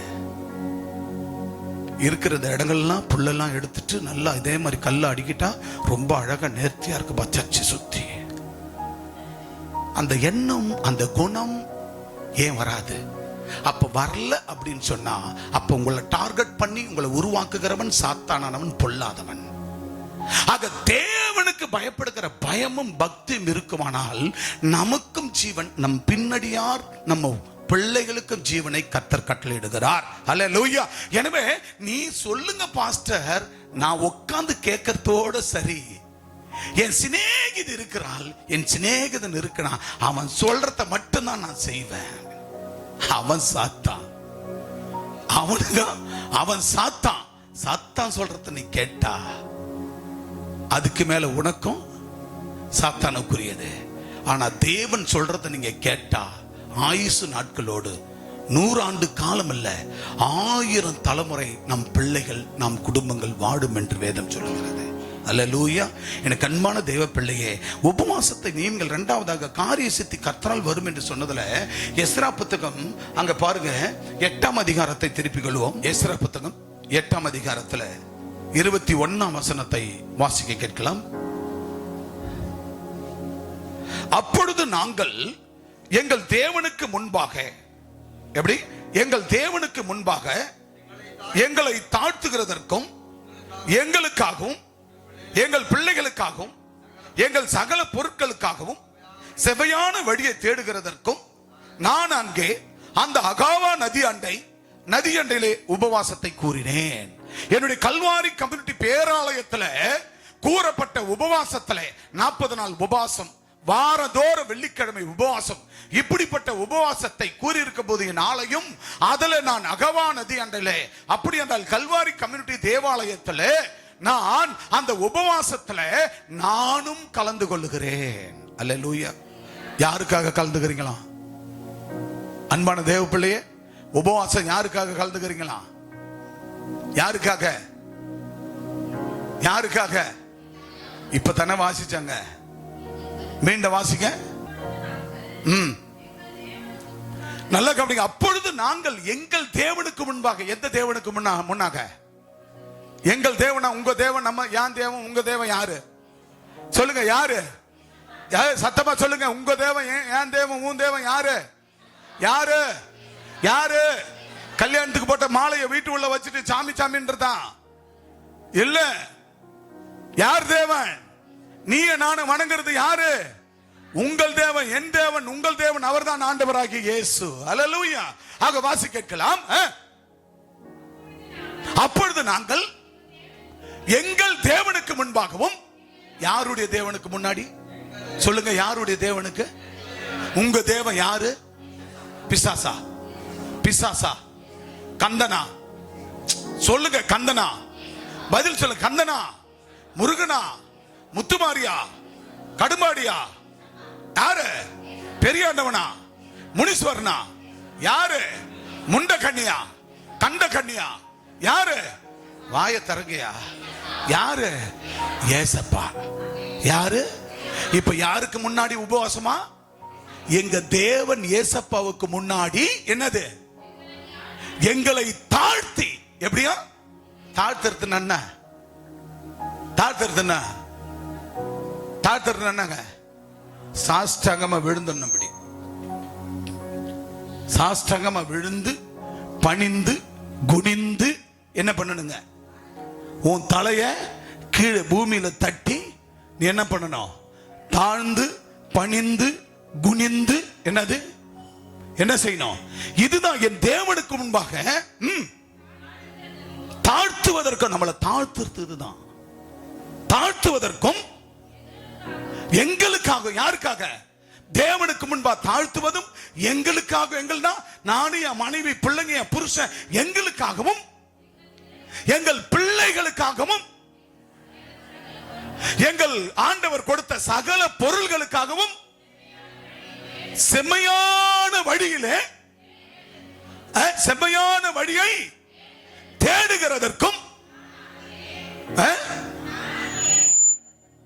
இருக்கிற இடங்கள்லாம் புல்லெல்லாம் எடுத்துட்டு நல்லா இதே மாதிரி கல்ல அடிக்கிட்டா ரொம்ப அழகா நேர்த்தியா இருக்கு சர்ச்சை சுத்தி. அந்த எண்ணம் அந்த குணம் ஏன் வராது? அப்ப வரல அப்படின்னு சொன்னா, அப்ப உங்களை டார்கெட் பண்ணி உங்களை உருவாக்குகிறவன் சாத்தானவன், பொல்லாதவன். ஆக தேவனுக்கு பயப்படுகிற பயமும் பக்தியும் இருக்குமானால் நமக்கும் ஜீவன், நம் பின்னடியார் நம்ம பிள்ளைகளுக்கும் ஜீவனை கர்த்தர் கட்டளையிடுகிறார். அல்லேலூயா. எனவே நீ சொல்லுங்க பாஸ்டர், நான் உட்கார்ந்து கேட்கறதோட சரி, என் சிநேகிதி இருக்கிறாள், என் சிநேகிதன் இருக்கிறான், அவன் சொல்றத மட்டும்தான் நான் செய்வேன். அவன் சாத்தான், அவன் சாத்தான். சாத்தான் சொல்றத நீ கேட்டா அதுக்கு மேல உனக்கும் சாத்தானுக்குரியது. ஆனா தேவன் சொல்றத நீங்க கேட்டா ஆயுசு நாட்களோடு 100 ஆண்டு காலம் அல்ல, 1000 தலைமுறை நம் பிள்ளைகள் நம் குடும்பங்கள் வாடும் என்று வேதம் சொல்லுகிறது. அல்லேலூயா. எனக்கு அன்பான தேவ பிள்ளையே, உபவாசத்தை நீங்கள் இரண்டாவதாக காரிய சித்தி கர்த்தரால் வரும் என்று சொன்னதுல எஸ்ரா புத்தகம் அங்க பாருங்க 8ஆம் அதிகாரத்தை திருப்பிக் கொள்வோம். எஸ்ரா புத்தகம் 8ஆம் அதிகாரத்துல 21ஆம் வசனத்தை வாசிக்க கேட்கலாம். அப்பொழுது நாங்கள் எங்கள் தேவனுக்கு முன்பாக, எப்படி எங்கள் தேவனுக்கு முன்பாக எங்களை தாழ்த்துகிறதற்கும், எங்களுக்காகவும் எங்கள் பிள்ளைகளுக்காகவும் எங்கள் சகல பொருட்களுக்காகவும் செவையான வழியை தேடுகிறதற்கும் நான் அங்கே அந்த அகாவா நதி அண்டையிலே உபவாசத்தை கூறினேன். என்னுடைய கல்வாரி கம்யூனிட்டி பேராலயத்தில் கூறப்பட்ட உபவாசத்துல 40 நாள் உபவாசம், வாரதோற வெள்ளிக்கிழமை உபவாசம், இப்படிப்பட்ட உபவாசத்தை கூறியிருக்க போது என் ஆலயம் அதுல நான் அகவா நதி அண்டையிலே, அப்படி என்றால் கல்வாரி கம்யூனிட்டி தேவாலயத்துல நான் அந்த உபவாசத்துல நானும் கலந்து கொள்ளுகிறேன். அல்லேலூயா. யாருக்காக கலந்துக்கிறீங்களா அன்பான தேவ பிள்ளையே? உபவாசம் யாருக்காக கலந்துக்கிறீங்களா? யாருக்காக? யாருக்காக? இப்ப தானே வாசிச்சாங்க, மீண்டும் வாசிக்க. நல்ல கவனிங்க. அப்பொழுது நாங்கள் எங்கள் தேவனுக்கு முன்பாக, எந்த தேவனுக்கு முன்னாக? எங்கள் தேவனா? உங்க தேவன் நம்ம, யான் தேவன், உங்க தேவன் யாரு சொல்லுங்க? யாரு? சத்தமா சொல்லுங்க. உங்க தேவன், ஏன் தேவன், உன் தேவன் யாரு? யாரு? யாரு? கல்யாணத்துக்கு போட்ட மாலையை வீட்டு உள்ள வச்சுட்டு சாமி சாமின்றதான் இல்ல. யார் தேவன்? நீ நானும் வணங்குறது யாரு? உங்கள் தேவன், என் தேவன், உங்கள் தேவன், அவர்தான் ஆண்டவராகிய இயேசு. அல்லேலூயா. ஆக வாசி கேட்கலாம். அப்பொழுது நாங்கள் எங்கள் தேவனுக்கு முன்பாகவும், யாருடைய தேவனுக்கு முன்னாடி சொல்லுங்க? யாருடைய தேவனுக்கு? உங்க தேவன் யாரு? பிசாசா? பிசாசா? கந்தனா? சொல்லுங்க. கந்தனா? பதில் சொல்லுங்க. கந்தனா? முருகனா? முத்துமாரியா? கடுமாடியா? யாரு? பெரியாண்டவனா? முனீஸ்வரனா? யாரு? முண்ட கண்ணியா? கண்ட கண்ணியா? யாரு? வாய தரங்கயா? யாரு? ஏசப்பா. யாரு? இப்ப யாருக்கு முன்னாடி உபவாசமா? எங்க தேவன் ஏசப்பாவுக்கு முன்னாடி என்னது? எங்களை தாழ்த்தி. எப்படியா தாழ்த்துறது? என்ன தாழ்த்துறது? என்ன தாழ்த்துறது? என்னங்க? சாஷ்டாங்கமா விழுந்தபடி, சாஷ்டாங்கமா விழுந்து பணிந்து குனிந்து என்ன பண்ணணுங்க? உன் தலைய கீழே பூமியில தட்டி நீ என்ன பண்ணணும்? தாழ்ந்து பணிந்து குனிந்து என்னது என்ன செய்யணும்? இதுதான் என் தேவனுக்கு முன்பாக தாழ்த்துவதற்கும், நம்மளை தாழ்த்துறதுதான் தாழ்த்துவதற்கும் எங்களுக்காக. யாருக்காக? தேவனுக்கு முன்பா தாழ்த்துவதும் எங்களுக்காக. எங்கள்னா நானும் என் மனைவி பிள்ளைங்க என் புருஷன் எங்களுக்காகவும் எங்கள் பிள்ளைகளுக்காகவும் எங்கள் ஆண்டவர் கொடுத்த சகல பொருள்களுக்காகவும் செம்மையான வழியிலே செம்மையான வழியை தேடுகிறதற்கும்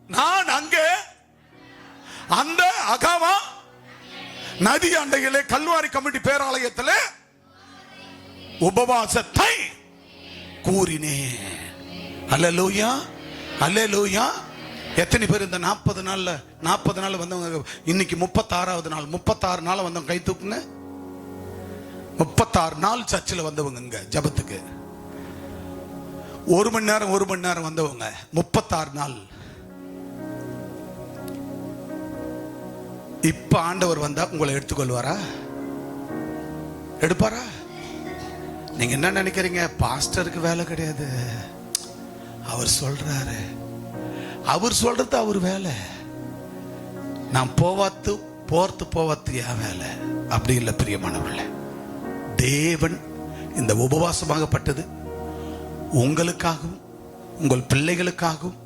நான் அங்கே அந்த அகாவா நதி அண்டையிலே கல்வாரி கமிட்டி பேராலயத்தில் உபவாசத்தை கூறினேன். அல்லேலூயா, அல்லேலூயா. எத்தனை பேர் இந்த 40 நாள் வந்தவங்க? இன்னைக்கு 36வது நாள். 36 நாள் வந்தவங்க கை தூக்குங்க. 36 நாள் சர்ச்சில் வந்தவங்க, இங்க ஜபத்துக்கு 1 மணி நேரம் வந்தவங்க 36 நாள். இப்ப ஆண்டவர் வந்தா உங்களை எடுத்துக்கொள்வாரா? எடுப்பாரா? நீங்க என்ன நினைக்கிறீங்க? பாஸ்டருக்கு வேலை கிடையாது. அவர் சொல்றாரு, அவர் சொல்றது அவர் வேலை. நான் போவாத்து என் வேலை. அப்படி இல்லை பிரியமானவர்களே. தேவன் இந்த உபவாசமாகப்பட்டது உங்களுக்காகவும் உங்கள் பிள்ளைகளுக்காகவும்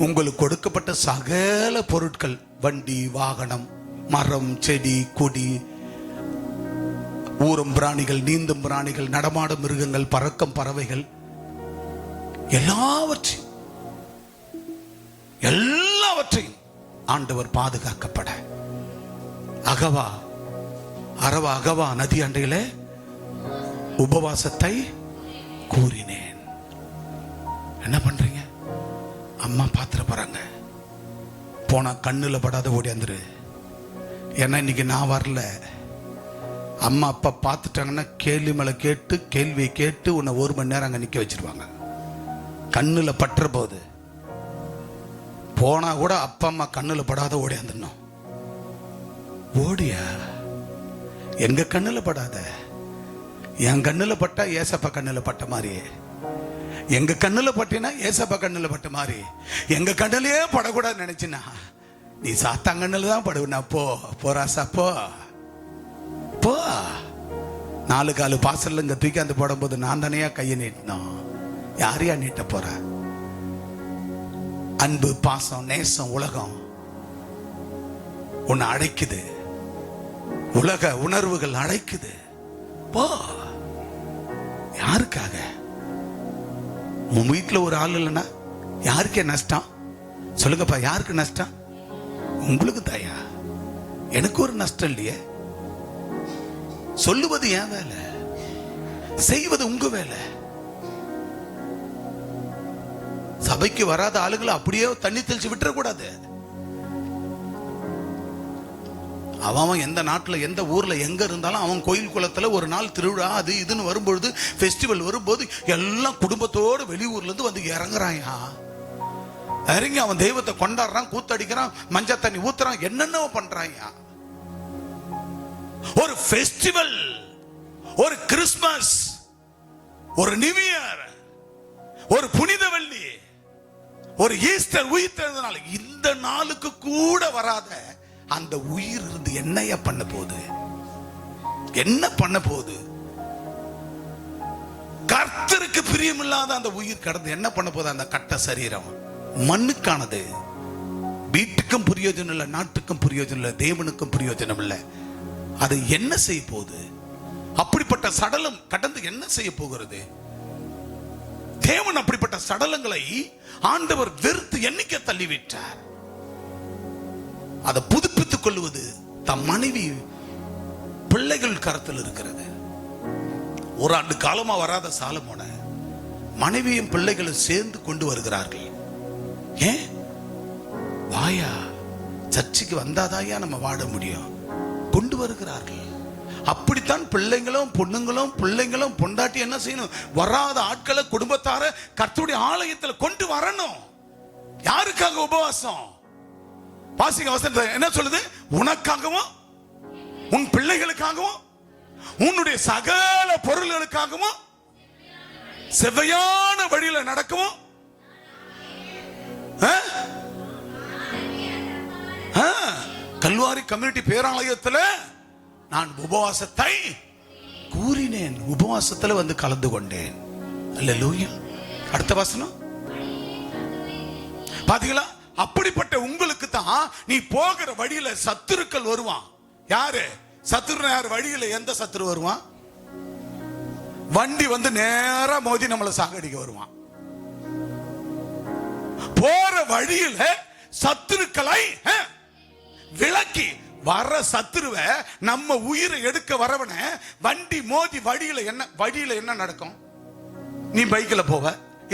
உங்களுக்கு கொடுக்கப்பட்ட சகல பொருட்கள், வண்டி வாகனம், மரம் செடி கொடி, ஊரும் பிராணிகள், நீந்தும் பிராணிகள், நடமாடும் மிருகங்கள், பறக்கும் பறவைகள், எல்லாவற்றையும் ஆண்டவர் பாதுகாக்கப்பட அகவா நதி அண்டையிலே உபவாசத்தை கூறினேன். என்ன பண்றீங்க? அம்மா பாத்திர போறாங்க, போனா கண்ணுல படாத ஓடியாந்துரு. ஏன்னா இன்னைக்கு நான் வரல. அம்மா அப்பா பார்த்துட்டாங்கன்னா கேள்வி மேல கேள்வியை கேட்டு உன்னை 1 மணி நேரம் அங்க நிக்க வச்சிருவாங்க. கண்ணுல பற்ற போது போனா கூட அப்பா அம்மா கண்ணுல படாத ஓடியாந்துடணும். ஓடியா? எங்க கண்ணுல படாத. என் கண்ணுல பட்டா ஏசப்பா கண்ணுல பட்ட மாதிரியே, எங்க கண்ணுல பட்டினா ஏசப்பா கண்ணுல பட்ட மாதிரி. எங்க கண்ணுலயே படக்கூடாது நினைச்சினா நீ சாத்தாங்கண்ணுல தான் படுவா. போராசா போ. 4 காலு பாசல்ல இங்க தூக்கி போடும்போது நான் தானே கையை நீட்டணும். யாரையா நீட்ட போற? அன்பு, பாசம், நேசம், உலகம் உன்னை அழைக்குது. உலக உணர்வுகள் அழைக்குது. போ. யாருக்காக? உன் வீட்டுல ஒரு ஆள் இல்லைன்னா யாருக்கே நஷ்டம்? சொல்லுங்கப்பா, யாருக்கு நஷ்டம்? உங்களுக்கு தாயா. எனக்கு ஒரு நஷ்டம் இல்லையே. சொல்லுவது என் வேலை, செய்வது உங்க வேலை. சபைக்கு வராத ஆளுகளை அப்படியே தண்ணி தெளிச்சு விட்டுறக்கூடாது. அவன் எந்த நாட்டில் எந்த ஊர்ல எங்க இருந்தாலும் அவன் கோயில் குளத்துல ஒரு நாள் திருவிழா அது இதுன்னு வரும்பொழுது, ஃபெஸ்டிவல் வரும்போது எல்லாம் குடும்பத்தோடு வெளியூர்ல இருந்து வந்து இறங்குறாயா. இறங்கி அவன் தெய்வத்தை கொண்டாடுறான், கூத்தடிக்கிறான், மஞ்ச தண்ணி ஊத்துறான், என்னென்ன பண்றாயா. ஒரு ஃபெஸ்டிவல், ஒரு கிறிஸ்மஸ், ஒரு நியூ இயர், ஒரு புனித வெள்ளி, ஒரு ஈஸ்டர், உயிர்த்தெழுந்த நாள், இந்த நாளுக்கு கூட வராத அந்த உயிர் இருந்து என்னைய பண்ண போகுது? என்ன பண்ண போகுது? கர்த்தருக்கு பிரியமில்லாத அந்த உயிர் கடந்து என்ன பண்ண போகுது? அந்த கட்ட சரீரம் மண்ணுக்கானது. வீட்டுக்கும் பிரயோஜனம் இல்லை, நாட்டுக்கும் பிரயோஜனம் இல்லை, தேவனுக்கும் பிரயோஜனம் இல்லை. அது என்ன செய்ய போகுது? அப்படிப்பட்ட சடலம் கடந்து என்ன செய்ய போகிறது? தேவன் அப்படிப்பட்ட சடலங்களை ஆண்டவர் வெறுத்து எண்ணிக்க தள்ளிவிட்டார். அதை புதுப்பித்துக் கொள்வது தம் மனைவி பிள்ளைகள் கருத்தில் இருக்கிறது. 1 ஆண்டு காலமா வராத சாலமோன மனைவியும் பிள்ளைகளும் சேர்ந்து கொண்டு வருகிறார்கள். ஏன்? வாயா, சர்ச்சைக்கு வந்தாதாயா நம்ம வாழ முடியும். கொண்டு வருகிறார்கள். அப்படித்தான் பிள்ளைங்களும் பிள்ளைங்களும் பொண்டாட்டி என்ன செய்யணும்? வராத ஆட்களை, குடும்பத்தார கர்த்தருடைய ஆலயத்தில் கொண்டு வரணும். யாருக்காக உபவாசம்? வாசிங்க வசனத்தை என்ன சொல்லுது? உனக்காகவும் உன் பிள்ளைகளுக்காகவும் உன்னுடைய சகல பொருள்களுக்காகவும் செவ்வையான வழியில நடக்கவும் கல்வாரி கம்யூனிட்டி பேராலயத்தில் நான் உபவாசத்தை கூறினேன். உபவாசத்துல வந்து கலந்து கொண்டேன். அல்லேலூயா. அடுத்த வசனம் பாத்தீங்களா? அப்படிப்பட்ட உங்களுக்கு தான் நீ போகிற வழியில சத்துருக்கள் வருவான். யாரு சத்துரு? யார் வழியில எந்த சத்துரு வருவான்? வண்டி வந்து நேரா மோதி நம்மளை சாகடிக்க வருவான். போற வழியில சத்துருக்களை விலக்கி வர சத்துருவை நம்ம உயிரை எடுக்க வரவன வண்டி மோதி வழியில என்ன நடக்கும்? நீ பைக்ல போவ,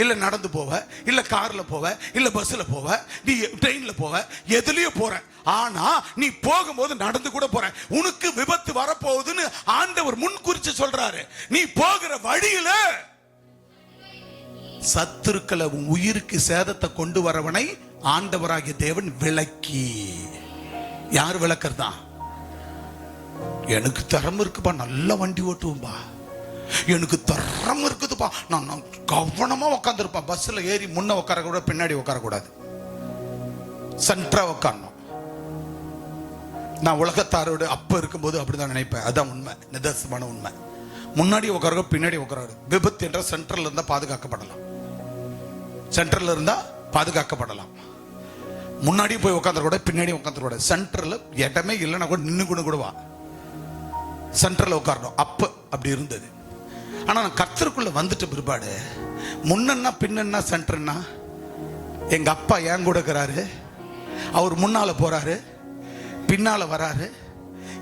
இல்ல நடந்து போவ, இல்ல கார்ல போவ, இல்ல பஸ்ல போவ, நீ ட்ரெயின்ல போவ, எதுலயோ போற. ஆனா நீ போகும்போது நடந்து கூட போற. உனக்கு விபத்து வரப்போகுதுன்னு ஆண்டவர் முன்குறிச்சு சொல்றாரு. நீ போகிற வழியில சத்துருக்களை உன் உயிருக்கு சேதத்தை கொண்டு வரவனை ஆண்டவராகிய தேவன் விலக்கி. யார் விளக்கறதா? எனக்கு திறமை இருக்குப்பா, நல்ல வண்டி ஓட்டுவோம்பா, எனக்கு திறமை இருக்குதுப்பா, நான் கவனமா உட்காந்துருப்பேன். பஸ்ல ஏறி முன்ன உட்கார கூட பின்னாடி உட்கார கூடாது, சென்டரா உட்காரணும். நான் உலகத்தாரோடு அப்ப இருக்கும்போது அப்படிதான் நினைப்பேன். அதான் உண்மை, நிதர்சனமான உண்மை. முன்னாடி உட்கார பின்னாடி உட்கார. விபத்து என்ற சென்ட்ரல் இருந்தா பாதுகாக்கப்படலாம், சென்ட்ரல் இருந்தா பாதுகாக்கப்படலாம். முன்னாடி போய் உட்காந்துட கூட, பின்னாடி உட்காந்துட கூட. சென்டர்ல இடமே இல்லைன்னா கூட நின்று கூட வா, சென்டர்ல உட்காரணும். அப்ப அப்படி இருந்தது. ஆனா நான் கர்த்தருக்குள்ள வந்துட்டு பிற்பாடு முன்னா பின்னா சென்டர்னா, எங்க அப்பா என் கூட இருக்கிறாரு, அவர் முன்னால போறாரு, பின்னால வராரு,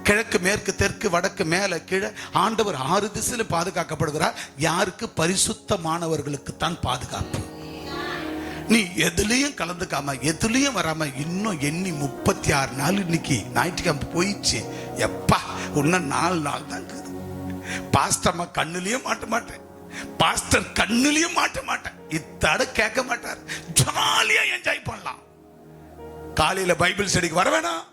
கிழக்கு மேற்கு தெற்கு வடக்கு மேல கீழே ஆண்டவர் 6 திசையில பாதுகாக்கப்படுகிறார். யாருக்கு? பரிசுத்தமானவர்களுக்கு தான் பாதுகாப்பு. நீ எதுலயும் கலந்துக்காம எதுலயும் வராம இன்னும் எண்ணி 36 நாள் இன்னைக்கு ஞாயிற்றுக்கிழமை போயிடுச்சு. எப்பா இன்னும் 4 நாள் தான் இருக்குது. பாஸ்டர் கண்ணுலயும் மாட்ட மாட்டேன், பாஸ்டர் கண்ணுலயும் மாட்ட மாட்டேன். இத்தட கேட்க மாட்டார். ஜாலியா என்ஜாய் பண்ணலாம். காலையில பைபிள் ஸ்டடிக்கு வர வேணாம்,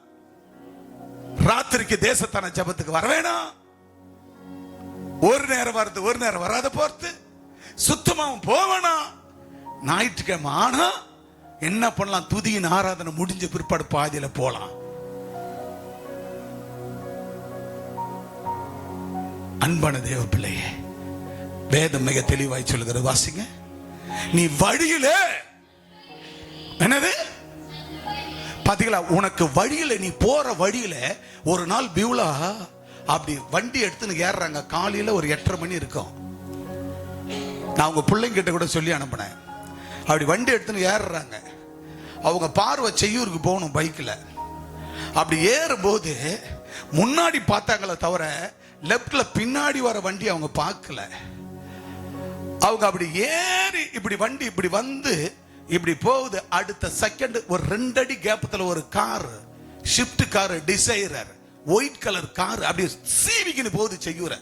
ராத்திரிக்கு தேசத்தான ஜபத்துக்கு வர வேணாம். ஒரு நேரம் வருது, ஒரு நேரம் வராத போறது, சுத்தமாவும் போவேனா. ஞாயிற்றுக்கிழமை ஆனா என்ன பண்ணலாம்? துதியின் ஆராதனை முடிஞ்ச பிற்பாடு பாதியில போலாம். அன்பான தேவ பிள்ளையே, வேதம் மிக தெளிவாய் சொல்லுகிறது, வாசிங்க. நீ வழியில என்னது பாத்தீங்களா? உனக்கு வழியில, நீ போற வழியில ஒரு நாள் பியூலா அப்படி வண்டி எடுத்துன்னு ஏறுறாங்க. காலையில ஒரு 8:30 மணி இருக்கும். நான் உங்க பிள்ளைங்கிட்ட கூட சொல்லி அனுப்பினேன். அப்படி வண்டி எடுத்துன்னு ஏறுறாங்க. அவங்க பார்வை செய்யூருக்கு போகணும் பைக்கில். அப்படி ஏறும்போது முன்னாடி பார்த்தாங்களே தவிர லெப்ட்ல பின்னாடி வர வண்டி அவங்க பார்க்கல. அவங்க அப்படி ஏறி இப்படி வண்டி இப்படி வந்து இப்படி போகுது. அடுத்த செகண்ட் ஒரு 2 அடி கேப்பத்துல ஒரு car, Swift car, Dzire, white colour car அப்படி சீவிக்கின்னு போகுது செய்யூர.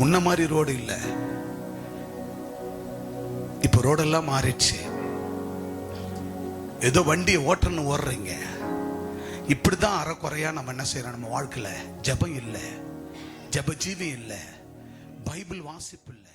முன்ன மாதிரி ரோடு இல்ல, இப்ப ரோடெல்லாம் மாறிடுச்சு. ஏதோ வண்டியை ஓட்டணும் ஓடுறீங்க. இப்படிதான் அறக்குறையா நம்ம என்ன செய்யறோம்? நம்ம வாழ்க்கையில ஜெபம் இல்லை, ஜெப ஜீவி இல்லை, பைபிள் வாசிப்பு இல்லை.